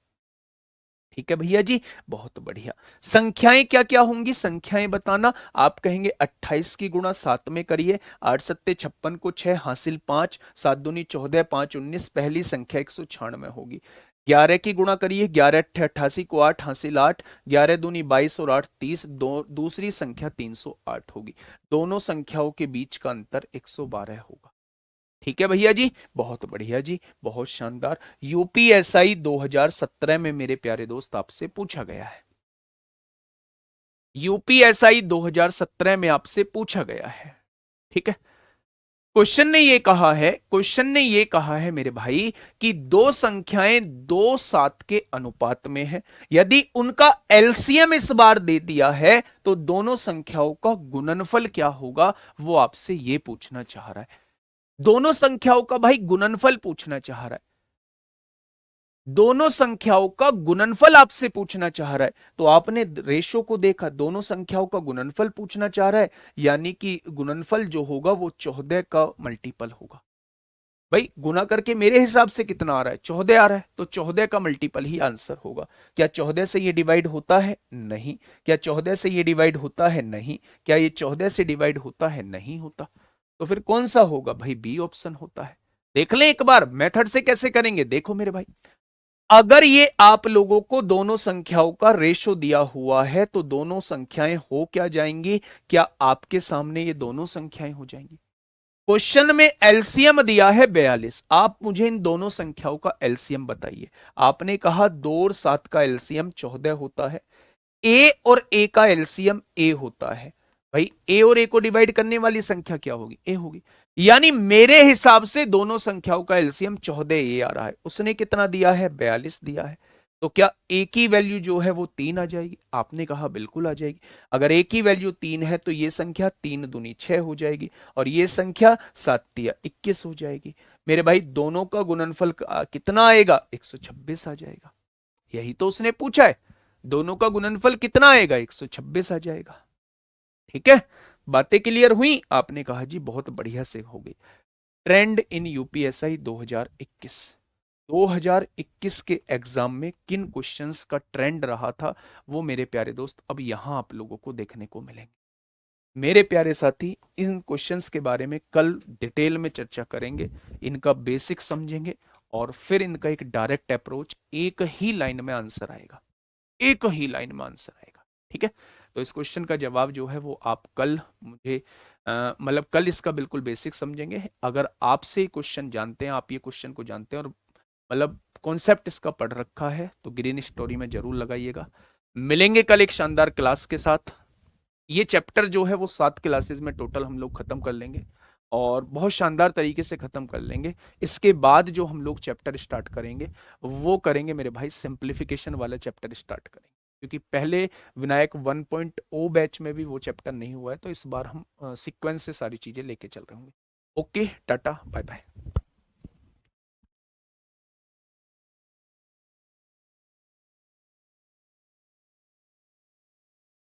ठीक है भैया जी, बहुत बढ़िया। संख्याएं क्या क्या होंगी, संख्याएं बताना। आप कहेंगे 28 की गुणा 7 में करिए, 8 सत्ते 56 को 6 हासिल 5, 7 दूनी 14, 5 19, पहली संख्या 196 होगी। 11 की गुणा करिए, 11 अट्ठे 88 को 8 हासिल 8, 11 दूनी 22 और 8 30, दूसरी संख्या 308 होगी। दोनों संख्याओं के बीच का अंतर 112 होगा। ठीक है भैया जी, बहुत बढ़िया जी, बहुत शानदार। यूपीएसआई 2017 में मेरे प्यारे दोस्त आपसे पूछा गया है। यूपीएसआई 2017 में आपसे पूछा गया है। ठीक है, क्वेश्चन ने ये कहा है मेरे भाई कि दो संख्याएं 2 7 के अनुपात में है। यदि उनका एलसीएम इस बार दे दिया है, तो दोनों संख्याओं का गुणनफल क्या होगा, वो आपसे ये पूछना चाह रहा है। दोनों संख्याओं का भाई गुणनफल पूछना चाह रहा है। दोनों संख्याओं का गुणनफल आपसे पूछना चाह रहा है। तो आपने रेशो को देखा, दोनों संख्याओं का गुणनफल पूछना चाह रहा है, यानी कि गुणनफल जो होगा वो 14 का मल्टीपल होगा। भाई गुना करके मेरे हिसाब से कितना आ रहा है, 14 आ रहा है, तो 14 का मल्टीपल ही आंसर होगा। क्या 14 से ये डिवाइड होता है, नहीं। क्या 14 से ये डिवाइड होता है, नहीं। क्या ये 14 से डिवाइड होता है, नहीं होता। तो फिर कौन सा होगा भाई, बी ऑप्शन होता है। देख लें एक बार मेथड से कैसे करेंगे, देखो मेरे भाई। अगर ये आप लोगों को दोनों संख्याओं का रेशो दिया हुआ है, तो दोनों संख्याएं हो क्या जाएंगी, क्या आपके सामने ये दोनों संख्याएं हो जाएंगी। क्वेश्चन में एलसीएम दिया है 42, आप मुझे इन दोनों संख्याओं का एलसीएम बताइए। आपने कहा 2 और 7 का एलसीएम 14 होता है, ए और ए का एलसीएम ए होता है। भाई ए और ए को डिवाइड करने वाली संख्या क्या होगी, ए होगी। यानी मेरे हिसाब से दोनों संख्याओं का एलसीएम 14 ए आ रहा है। उसने कितना दिया है, 42 दिया है। तो क्या ए की वैल्यू जो है वो 3 आ जाएगी, आपने कहा बिल्कुल आ जाएगी। अगर ए की वैल्यू 3 है, तो ये संख्या 3 दूनी 6 हो जाएगी और ये संख्या 7 तिया 21 हो जाएगी। मेरे भाई दोनों का गुणनफल कितना आएगा, 126 आ जाएगा। यही तो उसने पूछा है, दोनों का गुणनफल कितना आएगा, 126 आ जाएगा। ठीक है, बातें क्लियर हुई। आपने कहा जी बहुत बढ़िया से हो गई। ट्रेंड इन यूपीएसआई 2021, 2021 के एग्जाम में किन क्वेश्चंस का ट्रेंड रहा था, वो मेरे प्यारे दोस्त अब यहां आप लोगों को देखने को मिलेंगे। मेरे प्यारे साथी, इन क्वेश्चंस के बारे में कल डिटेल में चर्चा करेंगे, इनका बेसिक समझेंगे और फिर इनका एक डायरेक्ट अप्रोच, एक ही लाइन में आंसर आएगा, एक ही लाइन में आंसर आएगा। ठीक है, तो इस क्वेश्चन का जवाब जो है वो आप कल मुझे मतलब कल इसका बिल्कुल बेसिक समझेंगे। अगर आपसे क्वेश्चन जानते हैं, आप ये क्वेश्चन को जानते हैं और मतलब कॉन्सेप्ट इसका पढ़ रखा है, तो ग्रीन स्टोरी में जरूर लगाइएगा। मिलेंगे कल एक शानदार क्लास के साथ। ये चैप्टर जो है वो 7 क्लासेस में टोटल हम लोग खत्म कर लेंगे और बहुत शानदार तरीके से खत्म कर लेंगे। इसके बाद जो हम लोग चैप्टर स्टार्ट करेंगे, वो करेंगे मेरे भाई सिंप्लीफिकेशन वाला चैप्टर स्टार्ट करेंगे, क्योंकि पहले विनायक 1.0 बैच में भी वो चैप्टर नहीं हुआ है। तो इस बार हम सीक्वेंस से सारी चीजें लेके चल रहे होंगे। Okay, tata bye bye.